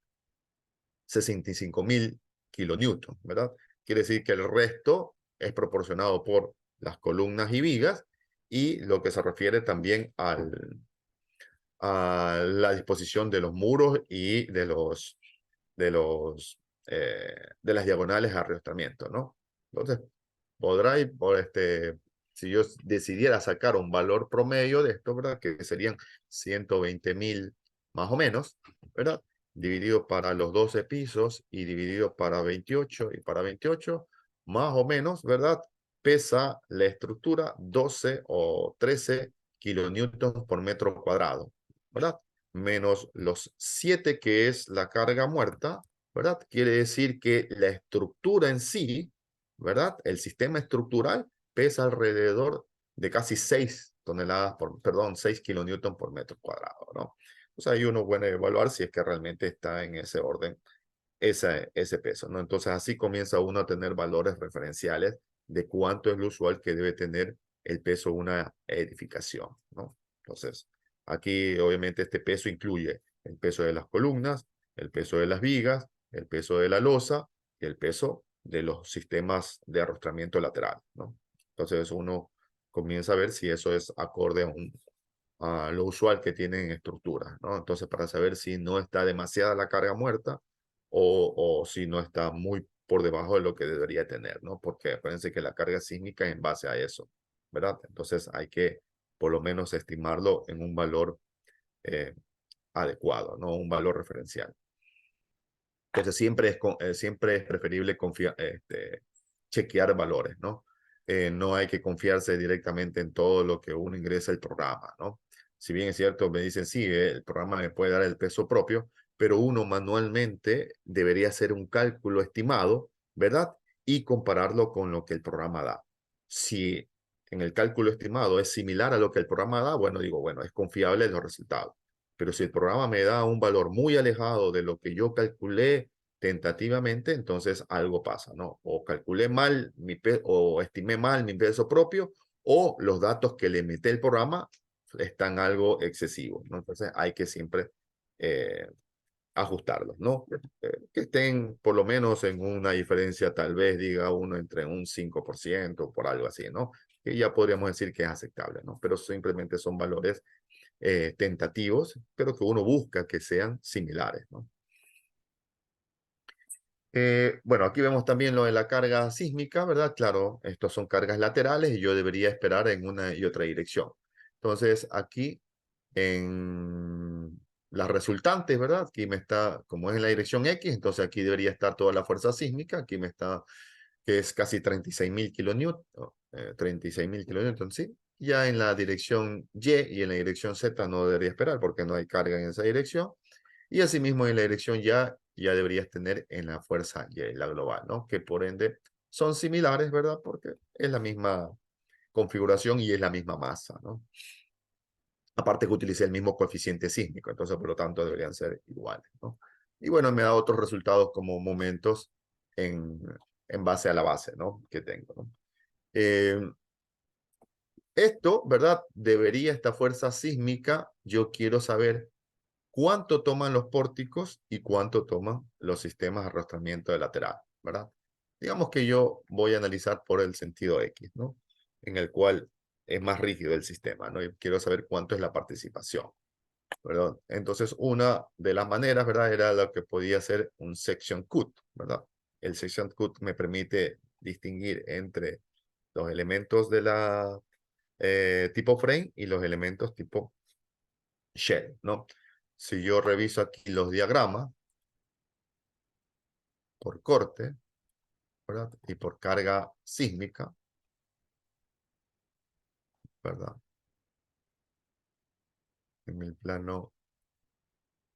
65.000 kilonewtons, ¿verdad? Quiere decir que el resto es proporcionado por las columnas y vigas y lo que se refiere también a la disposición de los muros y de las diagonales de arrestamiento, ¿no? Entonces, podrá ir por si yo decidiera sacar un valor promedio de esto, ¿verdad? Que serían 120.000 más o menos, ¿verdad? Dividido para los 12 pisos y dividido para 28 y para 28, más o menos, ¿verdad? Pesa la estructura 12 o 13 kilonewtons por metro cuadrado, ¿verdad? Menos los 7 que es la carga muerta, ¿verdad? Quiere decir que la estructura en sí, ¿verdad? El sistema estructural pesa alrededor de casi 6 toneladas por, perdón, 6 kilonewtons por metro cuadrado, ¿no? O sea, ahí uno puede evaluar si es que realmente está en ese orden, ese peso, ¿no? Entonces, así comienza uno a tener valores referenciales de cuánto es lo usual que debe tener el peso de una edificación, ¿no? Entonces, aquí obviamente este peso incluye el peso de las columnas, el peso de las vigas, el peso de la losa y el peso de los sistemas de arrastramiento lateral, ¿no? Entonces uno comienza a ver si eso es acorde a lo usual que tienen estructuras, ¿no? Entonces para saber si no está demasiada la carga muerta o si no está muy por debajo de lo que debería tener, ¿no? Porque acuérdense que la carga sísmica es en base a eso, ¿verdad? Entonces hay que por lo menos estimarlo en un valor eh, adecuado, ¿no? Un valor referencial. Entonces siempre es preferible chequear valores, ¿no? No hay que confiarse directamente en todo lo que uno ingresa al programa, ¿no? Si bien es cierto, me dicen, sí, el programa me puede dar el peso propio, pero uno manualmente debería hacer un cálculo estimado, ¿verdad? Y compararlo con lo que el programa da. Si en el cálculo estimado es similar a lo que el programa da, bueno, digo, bueno, es confiable los resultados. Pero si el programa me da un valor muy alejado de lo que yo calculé tentativamente, entonces algo pasa, ¿no? O calculé mal o estimé mal mi peso propio, o los datos que le mete el programa están algo excesivos, ¿no? Entonces hay que siempre eh, ajustarlos, ¿no? Que estén por lo menos en una diferencia, tal vez diga uno entre un 5% por algo así, ¿no? Que ya podríamos decir que es aceptable, ¿no? Pero simplemente son valores tentativos, pero que uno busca que sean similares, ¿no? Bueno, aquí vemos también lo de la carga sísmica, ¿verdad? Claro, estos son cargas laterales y yo debería esperar en una y otra dirección. Entonces, aquí en las resultantes, ¿verdad? Aquí me está, como es en la dirección X, entonces aquí debería estar toda la fuerza sísmica. Aquí me está, que es casi 36.000 kilonewtons, 36.000 kilonewtons, sí. Ya en la dirección Y en la dirección Z no debería esperar porque no hay carga en esa dirección. Y asimismo en la dirección ya deberías tener en la fuerza Y, la global, ¿no? Que por ende son similares, ¿verdad? Porque es la misma configuración y es la misma masa, ¿no? Aparte que utilicé el mismo coeficiente sísmico, entonces por lo tanto deberían ser iguales, ¿no? Y bueno, me da otros resultados como momentos en, en base a la base, ¿no? Que tengo, ¿no? Eh, Esto, ¿verdad? Esta fuerza sísmica, yo quiero saber cuánto toman los pórticos y cuánto toman los sistemas de arrastramiento de lateral, ¿verdad? Digamos que yo voy a analizar por el sentido X, ¿no? En el cual es más rígido el sistema, ¿no? Y quiero saber cuánto es la participación, ¿verdad? Entonces, una de las maneras, ¿verdad? Era lo que podía ser un section cut, ¿verdad? El section cut me permite distinguir entre los elementos de la tipo frame y los elementos tipo shell, ¿no? Si yo reviso aquí los diagramas por corte, ¿verdad? Y por carga sísmica, ¿verdad? En el plano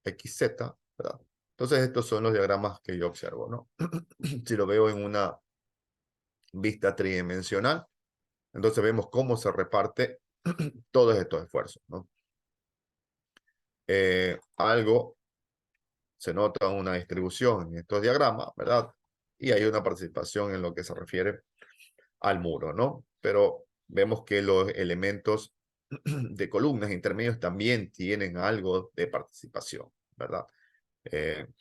XZ, ¿verdad? Entonces estos son los diagramas que yo observo, ¿no? Si lo veo en una vista tridimensional, entonces vemos cómo se reparte todos estos esfuerzos, ¿no? Algo se nota una distribución en estos diagramas, ¿verdad? Y hay una participación en lo que se refiere al muro, ¿no? Pero vemos que los elementos de columnas intermedios también tienen algo de participación, ¿verdad?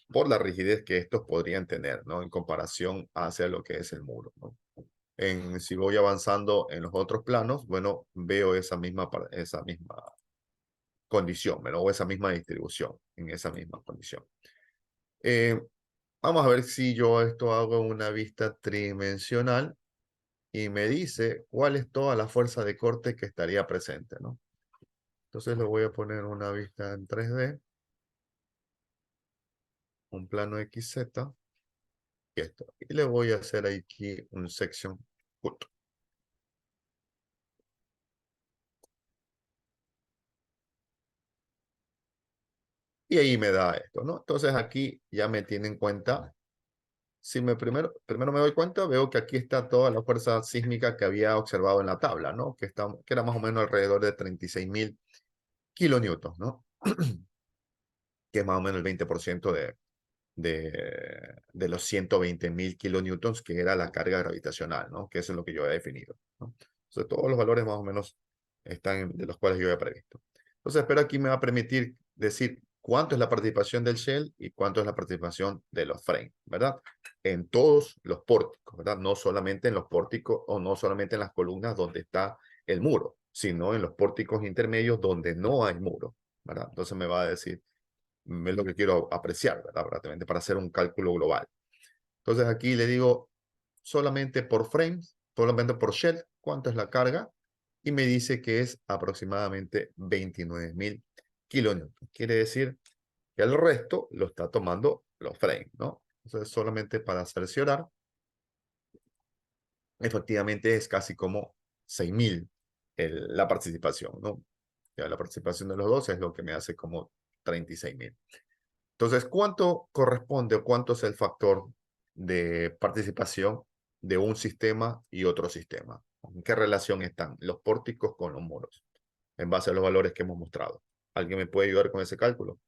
Por la rigidez que estos podrían tener, ¿no? En comparación hacia lo que es el muro, ¿no? Si voy avanzando en los otros planos, bueno, veo esa misma condición, ¿verdad? O esa misma distribución en esa misma condición. Eh, Vamos a ver si yo esto hago en una vista tridimensional y me dice cuál es toda la fuerza de corte que estaría presente, ¿no? Entonces lo voy a poner en una vista en 3D, un plano XZ y esto. Y le voy a hacer aquí un section cut. Y ahí me da esto, ¿no? Entonces aquí ya me tiene en cuenta. Si primero me doy cuenta, veo que aquí está toda la fuerza sísmica que había observado en la tabla, ¿no? Que era más o menos alrededor de 36.000 kilonewtons, ¿no? Que es más o menos el 20% de los 120.000 kilonewtons, que era la carga gravitacional, ¿no? Que eso es lo que yo he definido, ¿no? Entonces, todos los valores más o menos están de los cuales yo he previsto. Entonces, espero aquí me va a permitir decir cuánto es la participación del shell y cuánto es la participación de los frames, ¿verdad? En todos los pórticos, ¿verdad? No solamente en los pórticos o no solamente en las columnas donde está el muro, sino en los pórticos intermedios donde no hay muro, ¿verdad? Entonces me va a decir es lo que quiero apreciar, ¿verdad? Prácticamente para hacer un cálculo global. Entonces aquí le digo solamente por frames, solamente por shell, cuánto es la carga, y me dice que es aproximadamente 29.000 kilonewtons. Quiere decir que el resto lo está tomando los frames, ¿no? Entonces solamente para cerciorar, efectivamente es casi como 6.000 la participación, ¿no? Ya la participación de los dos es lo que me hace como 36.000. Entonces, ¿cuánto corresponde o cuánto es el factor de participación de un sistema y otro sistema? ¿En qué relación están los pórticos con los muros? En base a los valores que hemos mostrado. ¿Alguien me puede ayudar con ese cálculo?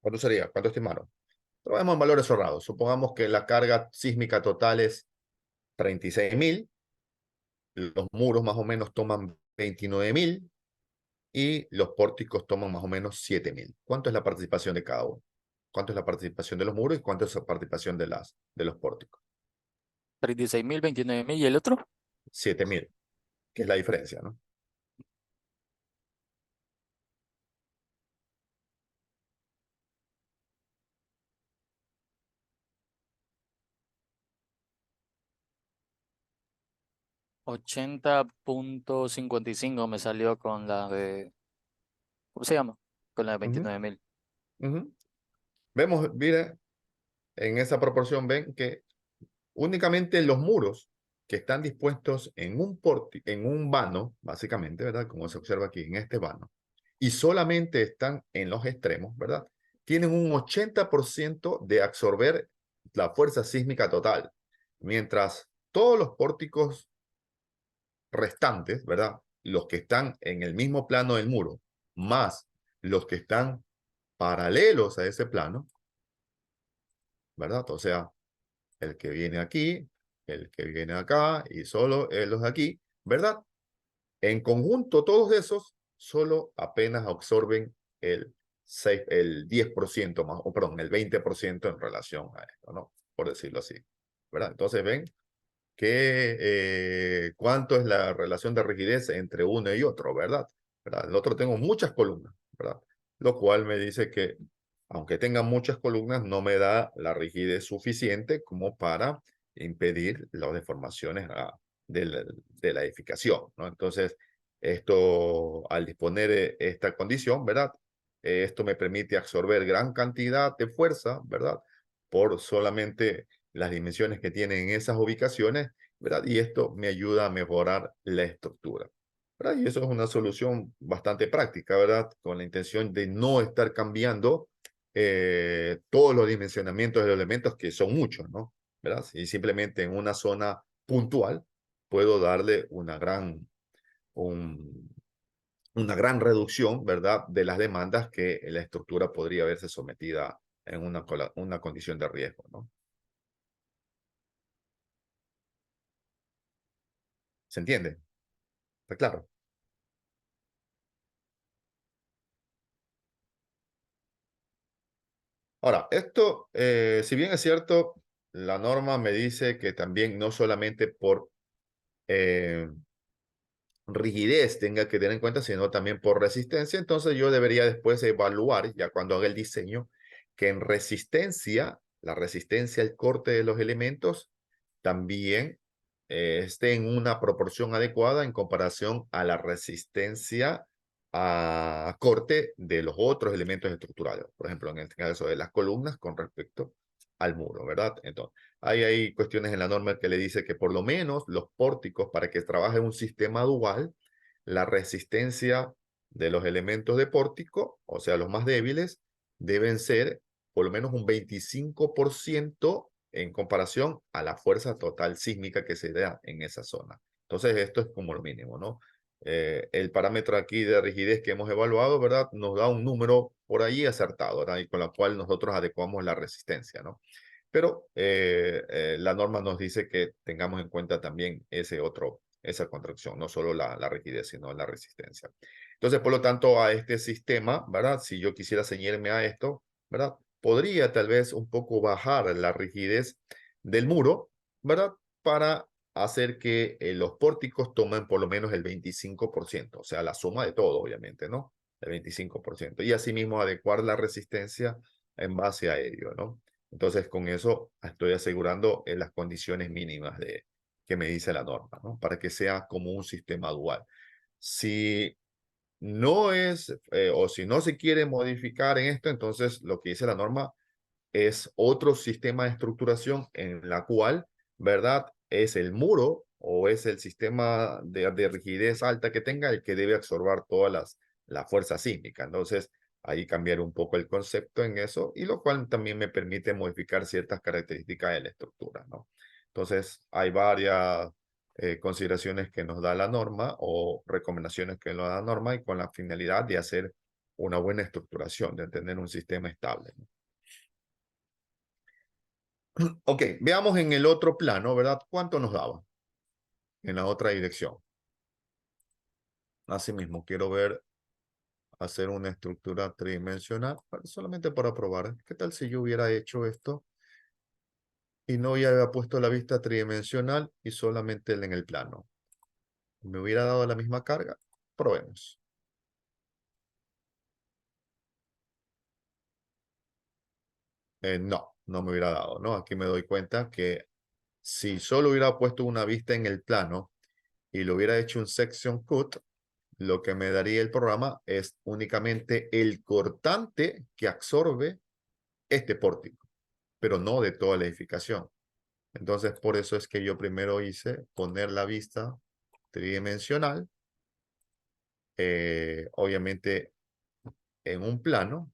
¿Cuánto sería? ¿Cuánto estimaron? Trabajemos en valores cerrados. Supongamos que la carga sísmica total es 36.000. Los muros más o menos toman 29.000 y los pórticos toman más o menos 7.000. ¿Cuánto es la participación de cada uno? ¿Cuánto es la participación de los muros y cuánto es la participación de los pórticos? 36.000, 29.000 y el otro. 7.000, que es la diferencia, ¿no? 80.55 me salió con la de, ¿cómo se llama? Con la de Ujú, 29.000. ujú. Vemos, mire, en esa proporción ven que únicamente los muros que están dispuestos en en un vano, básicamente, ¿verdad? Como se observa aquí en este vano, y solamente están en los extremos, ¿verdad? Tienen un 80% de absorber la fuerza sísmica total, mientras todos los pórticos restantes, ¿verdad? Los que están en el mismo plano del muro, más los que están paralelos a ese plano, ¿verdad? O sea, el que viene aquí, el que viene acá y solo los de aquí, ¿verdad? En conjunto, todos esos solo apenas absorben el 10% más, o perdón, el 20% en relación a esto, ¿no? Por decirlo así, ¿verdad? Entonces ven que cuánto es la relación de rigidez entre uno y otro, ¿verdad? ¿Verdad? El otro tengo muchas columnas, ¿verdad? Lo cual me dice que aunque tenga muchas columnas, no me da la rigidez suficiente como para impedir las deformaciones de la edificación, ¿no? Entonces, esto, al disponer de esta condición, ¿verdad? Esto me permite absorber gran cantidad de fuerza, ¿verdad? Por solamente las dimensiones que tienen esas ubicaciones, ¿verdad? Y esto me ayuda a mejorar la estructura, ¿verdad? Y eso es una solución bastante práctica, ¿verdad? Con la intención de no estar cambiando todos los dimensionamientos de los elementos, que son muchos, ¿no? ¿Verdad? Y simplemente en una zona puntual puedo darle un, una gran reducción, ¿verdad? De las demandas que la estructura podría verse sometida en una condición de riesgo, ¿no? ¿Se entiende? ¿Está claro? Ahora, esto, si bien es cierto, la norma me dice que también no solamente por eh, rigidez tenga que tener en cuenta, sino también por resistencia, entonces yo debería después evaluar, ya cuando haga el diseño, que en resistencia, la resistencia al corte de los elementos, también esté en una proporción adecuada en comparación a la resistencia a corte de los otros elementos estructurales. Por ejemplo, en el caso de las columnas con respecto al muro, ¿verdad? Entonces, hay cuestiones en la norma que le dice que por lo menos los pórticos, para que trabaje un sistema dual, la resistencia de los elementos de pórtico, o sea, los más débiles, deben ser por lo menos un 25% en comparación a la fuerza total sísmica que se da en esa zona. Entonces, esto es como lo mínimo, ¿no? El parámetro aquí de rigidez que hemos evaluado, ¿verdad? Nos da un número por ahí acertado, ¿verdad? Y con la cual nosotros adecuamos la resistencia, ¿no? Pero la norma nos dice que tengamos en cuenta también esa contracción, no solo la rigidez, sino la resistencia. Entonces, por lo tanto, a este sistema, ¿verdad? Si yo quisiera ceñirme a esto, ¿verdad? Podría tal vez un poco bajar la rigidez del muro, ¿verdad? Para hacer que los pórticos tomen por lo menos el 25%, o sea, la suma de todo, obviamente, ¿no? El 25%. Y asimismo adecuar la resistencia en base a ello, ¿no? Entonces, con eso estoy asegurando las condiciones mínimas que me dice la norma, ¿no? Para que sea como un sistema dual. Si no es, o si no se quiere modificar en esto, entonces lo que dice la norma es otro sistema de estructuración en la cual, ¿verdad? Es el muro o es el sistema de rigidez alta que tenga el que debe absorber todas la fuerza sísmica. Entonces, ahí cambiar un poco el concepto en eso y lo cual también me permite modificar ciertas características de la estructura, ¿no? Entonces, hay varias consideraciones que nos da la norma o recomendaciones que nos da la norma y con la finalidad de hacer una buena estructuración, de tener un sistema estable, ¿no? Ok, veamos en el otro plano, ¿verdad? ¿Cuánto nos daba en la otra dirección? Asimismo, quiero ver hacer una estructura tridimensional solamente para probar. ¿Qué tal si yo hubiera hecho esto y no hubiera puesto la vista tridimensional y solamente en el plano? ¿Me hubiera dado la misma carga? Probemos. No, no me hubiera dado, ¿no? Aquí me doy cuenta que si solo hubiera puesto una vista en el plano y lo hubiera hecho un section cut, lo que me daría el programa es únicamente el cortante que absorbe este pórtico, pero no de toda la edificación. Entonces, por eso es que yo primero hice poner la vista tridimensional, obviamente en un plano,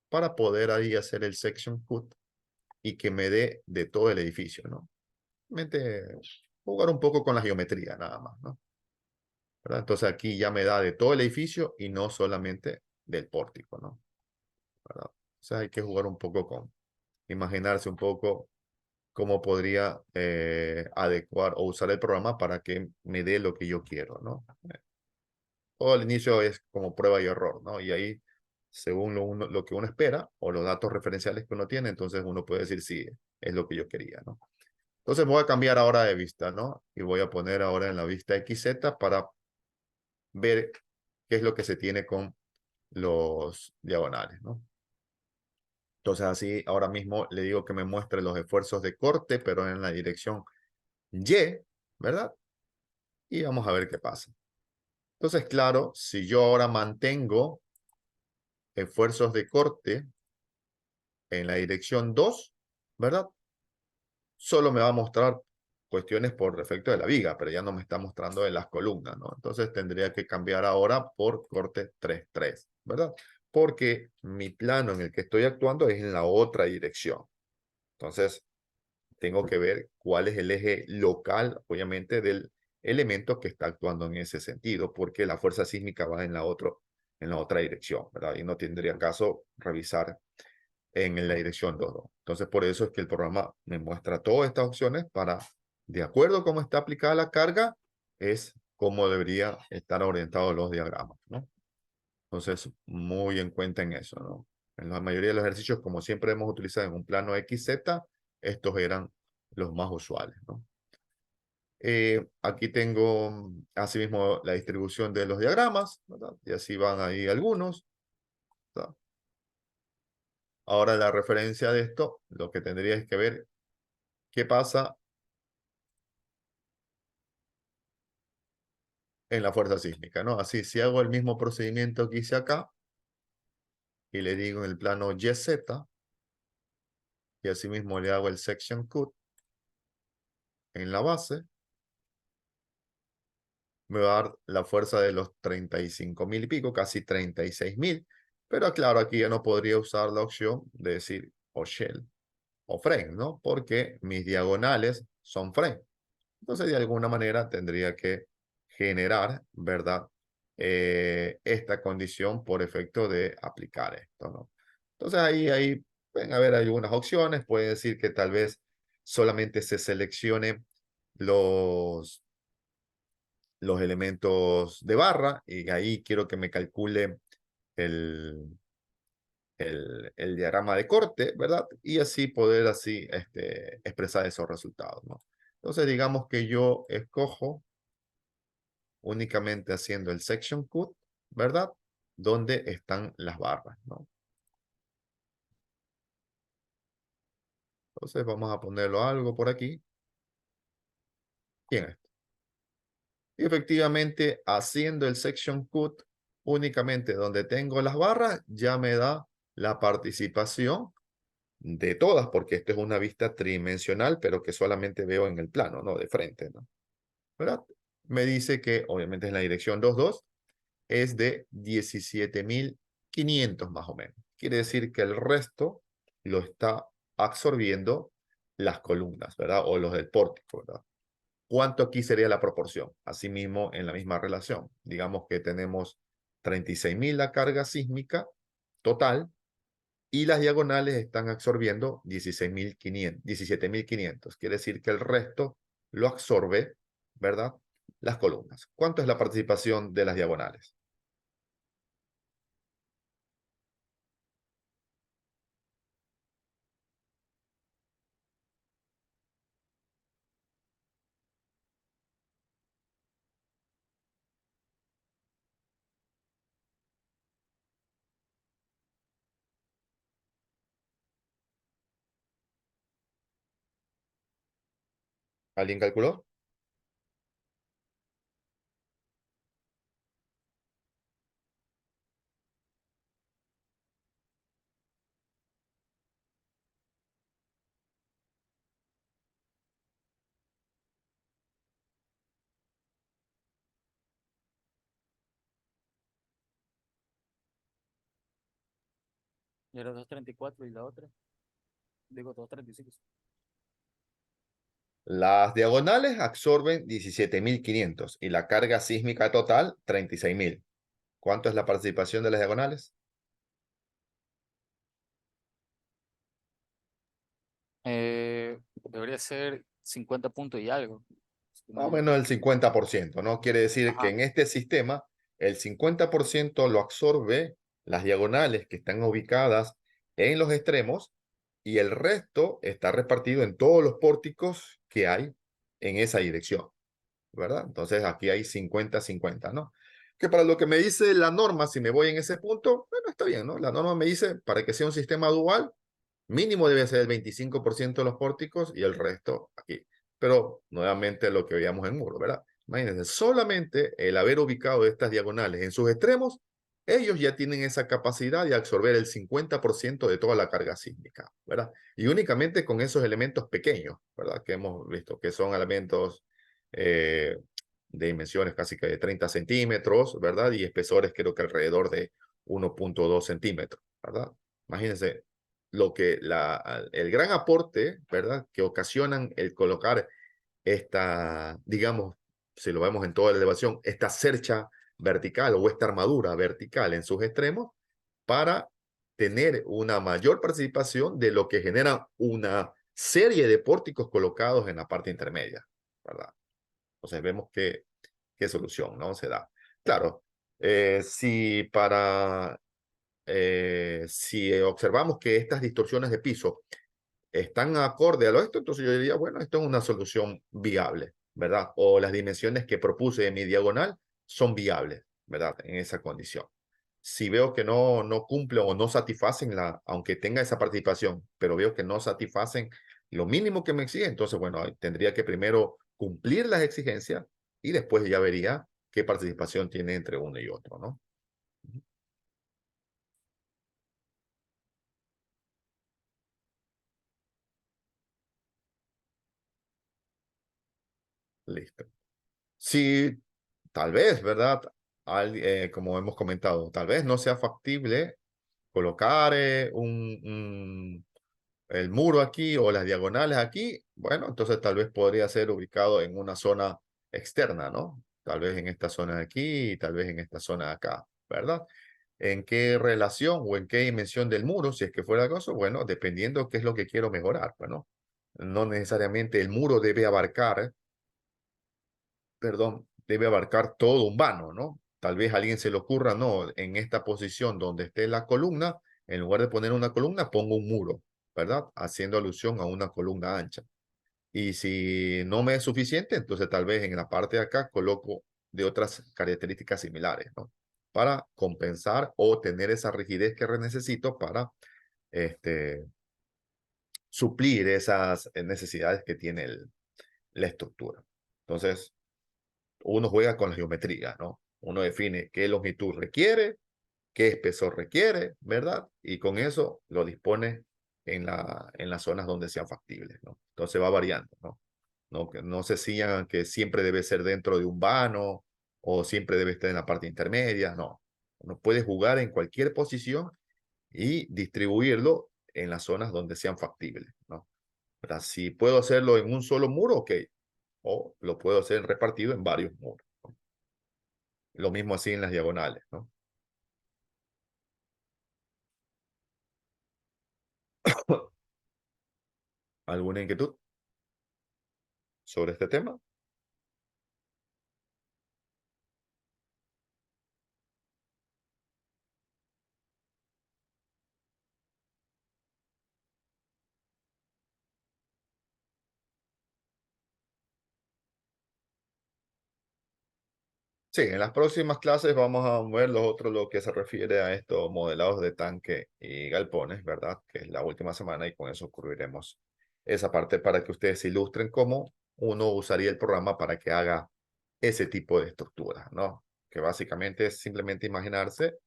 para poder ahí hacer el section cut y que me dé de todo el edificio, ¿no? Realmente jugar un poco con la geometría nada más, ¿no? ¿Verdad? Entonces aquí ya me da de todo el edificio y no solamente del pórtico, ¿no? ¿Verdad? O sea, hay que jugar un poco con, imaginarse un poco cómo podría adecuar o usar el programa para que me dé lo que yo quiero, ¿no? Todo al inicio es como prueba y error, ¿no? Y ahí, según lo que uno espera o los datos referenciales que uno tiene, entonces uno puede decir, sí, es lo que yo quería, ¿no? Entonces voy a cambiar ahora de vista, ¿no? Y voy a poner ahora en la vista XZ para ver qué es lo que se tiene con los diagonales, ¿no? Entonces así ahora mismo le digo que me muestre los esfuerzos de corte, pero en la dirección Y, ¿verdad? Y vamos a ver qué pasa. Entonces, claro, si yo ahora mantengo esfuerzos de corte en la dirección 2, ¿verdad? Solo me va a mostrar cuestiones por defecto de la viga, pero ya no me está mostrando de las columnas, ¿no? Entonces tendría que cambiar ahora por corte 3-3, ¿verdad? Porque mi plano en el que estoy actuando es en la otra dirección. Entonces, tengo que ver cuál es el eje local, obviamente, del elemento que está actuando en ese sentido, porque la fuerza sísmica va en la otra dirección, ¿verdad? Y no tendría caso revisar en la dirección 2. Entonces, por eso es que el programa me muestra todas estas opciones para, de acuerdo a cómo está aplicada la carga, es cómo debería estar orientados los diagramas, ¿no? Entonces, muy en cuenta en eso, ¿no? En la mayoría de los ejercicios, como siempre hemos utilizado en un plano XZ, estos eran los más usuales, ¿no? Aquí tengo asimismo la distribución de los diagramas, ¿verdad? Y así van ahí algunos, ¿verdad? Ahora la referencia de esto, lo que tendrías que ver qué pasa en la fuerza sísmica, ¿no? Así, si hago el mismo procedimiento que hice acá y le digo en el plano YZ y asimismo le hago el section cut en la base, me va a dar la fuerza de los 35.000 y pico, casi 36.000. Pero claro, aquí ya no podría usar la opción de decir o shell o frame, ¿no? Porque mis diagonales son frame. Entonces, de alguna manera tendría que generar, ¿verdad? Esta condición por efecto de aplicar esto, ¿no? Entonces, ahí pueden haber algunas opciones. Puede decir que tal vez solamente se seleccione los los elementos de barra y ahí quiero que me calcule el, el diagrama de corte, ¿verdad? Y así poder así expresar esos resultados, ¿no? Entonces digamos que yo escojo únicamente haciendo el section cut, ¿verdad? Donde están las barras, ¿no? Entonces vamos a ponerlo algo por aquí. Bien, y efectivamente, haciendo el section cut únicamente donde tengo las barras, ya me da la participación de todas, porque esto es una vista tridimensional, pero que solamente veo en el plano, no de frente, ¿no? ¿Verdad? Me dice que, obviamente es la dirección 2,2, es de 17.500 más o menos. Quiere decir que el resto lo está absorbiendo las columnas, ¿verdad? O los del pórtico, ¿verdad? ¿Cuánto aquí sería la proporción? Asimismo, en la misma relación. Digamos que tenemos 36.000 la carga sísmica total y las diagonales están absorbiendo 16.500, 17.500. Quiere decir que el resto lo absorbe, ¿verdad? Las columnas. ¿Cuánto es la participación de las diagonales? ¿Alguien calculó? Y era 234 y la otra, digo 235. Las diagonales absorben 17.500 y la carga sísmica total 36.000. ¿Cuánto es la participación de las diagonales? Debería ser 50 puntos y algo, si Más mal o no menos el recuerdo. 50%, ¿no? Quiere decir que Ajá. en este sistema el 50% lo absorbe las diagonales que están ubicadas en los extremos y el resto está repartido en todos los pórticos que hay en esa dirección, ¿verdad? Entonces aquí hay 50-50, ¿no? Que para lo que me dice la norma, si me voy en ese punto, bueno, está bien, ¿no? La norma me dice, para que sea un sistema dual, mínimo debe ser el 25% de los pórticos y el resto aquí. Pero nuevamente lo que veíamos en muro, ¿verdad? Imagínense, solamente el haber ubicado estas diagonales en sus extremos, ellos ya tienen esa capacidad de absorber el 50% de toda la carga sísmica, ¿verdad? Y únicamente con esos elementos pequeños, ¿verdad? Que hemos visto, que son elementos eh, de dimensiones casi que de 30 centímetros, ¿verdad? Y espesores creo que alrededor de 1,2 centímetros, ¿verdad? Imagínense, el gran aporte, ¿verdad? Que ocasionan el colocar esta, digamos, si lo vemos en toda la elevación, esta cercha vertical o esta armadura vertical en sus extremos para tener una mayor participación de lo que genera una serie de pórticos colocados en la parte intermedia, ¿verdad? Entonces vemos qué solución, ¿no? Se da. Claro, si observamos que estas distorsiones de piso están acorde a lo esto, entonces yo diría, bueno, esto es una solución viable, ¿verdad? O las dimensiones que propuse en mi diagonal son viables, ¿verdad? En esa condición. Si veo que no cumple o no satisfacen aunque tenga esa participación, pero veo que no satisfacen lo mínimo que me exige, entonces, bueno, tendría que primero cumplir las exigencias y después ya vería qué participación tiene entre uno y otro, ¿no? Listo. Si tal vez, ¿verdad? Como hemos comentado, tal vez no sea factible colocar el muro aquí o las diagonales aquí. Bueno, entonces tal vez podría ser ubicado en una zona externa, ¿no? Tal vez en esta zona de aquí y tal vez en esta zona de acá, ¿verdad? ¿En qué relación o en qué dimensión del muro, si es que fuera el caso? Bueno, dependiendo qué es lo que quiero mejorar, bueno, no necesariamente el muro debe abarcar, perdón, debe abarcar todo un vano, ¿no? Tal vez a alguien se le ocurra, no, en esta posición donde esté la columna, en lugar de poner una columna, pongo un muro, ¿verdad? Haciendo alusión a una columna ancha. Y si no me es suficiente, entonces tal vez en la parte de acá coloco de otras características similares, ¿no? Para compensar o tener esa rigidez que necesito para este, suplir esas necesidades que tiene la estructura. Entonces, uno juega con la geometría, ¿no? Uno define qué longitud requiere, qué espesor requiere, ¿verdad? Y con eso lo dispone en las zonas donde sean factibles, ¿no? Entonces va variando, ¿no? No se sigan que siempre debe ser dentro de un vano o siempre debe estar en la parte intermedia, no. Uno puede jugar en cualquier posición y distribuirlo en las zonas donde sean factibles, ¿no? ¿Verdad? Si puedo hacerlo en un solo muro, ok. O lo puedo hacer repartido en varios muros. Lo mismo así en las diagonales, ¿no? ¿Alguna inquietud sobre este tema? Sí, en las próximas clases vamos a ver lo que se refiere a estos modelados de tanque y galpones, ¿verdad? Que es la última semana y con eso cubriremos esa parte para que ustedes ilustren cómo uno usaría el programa para que haga ese tipo de estructuras, ¿no? Que básicamente es simplemente imaginarse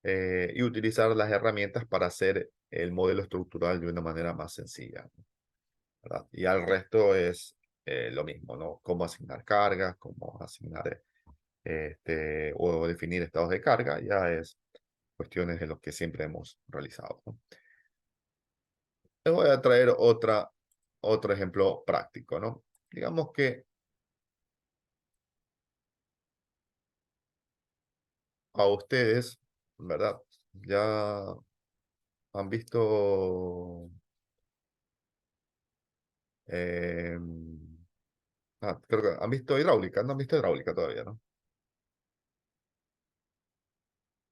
y utilizar las herramientas para hacer el modelo estructural de una manera más sencilla, ¿verdad? Y al resto es lo mismo, ¿no? Cómo asignar cargas, cómo asignar o definir estados de carga, ya es cuestiones de lo que siempre hemos realizado, ¿no? Les voy a traer otro ejemplo práctico, ¿no? Digamos que a ustedes, ¿verdad? Ya han visto, em, creo que han visto hidráulica, no han visto hidráulica todavía, ¿no?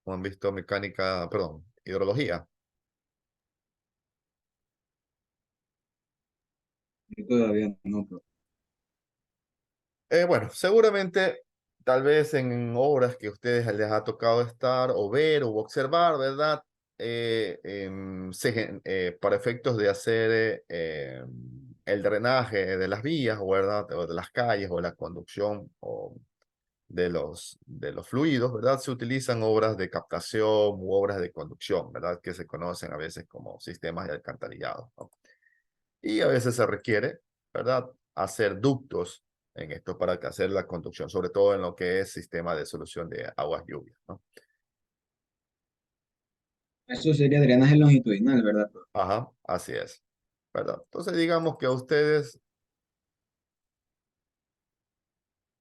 O han visto mecánica, perdón, hidrología. Yo todavía no, pero Bueno, seguramente, tal vez en obras que a ustedes les ha tocado estar o ver o observar, ¿verdad? Para efectos de hacer el drenaje de las vías, ¿verdad? O de las calles o la conducción o de los fluidos, ¿verdad? Se utilizan obras de captación u obras de conducción, ¿verdad? Que se conocen a veces como sistemas de alcantarillado, ¿no? Y a veces se requiere, ¿verdad? Hacer ductos en esto para que hacer la conducción, sobre todo en lo que es sistema de solución de aguas lluvias, ¿no? eso sería drenaje longitudinal, ¿verdad? Ajá, así es, ¿verdad? Entonces digamos que a ustedes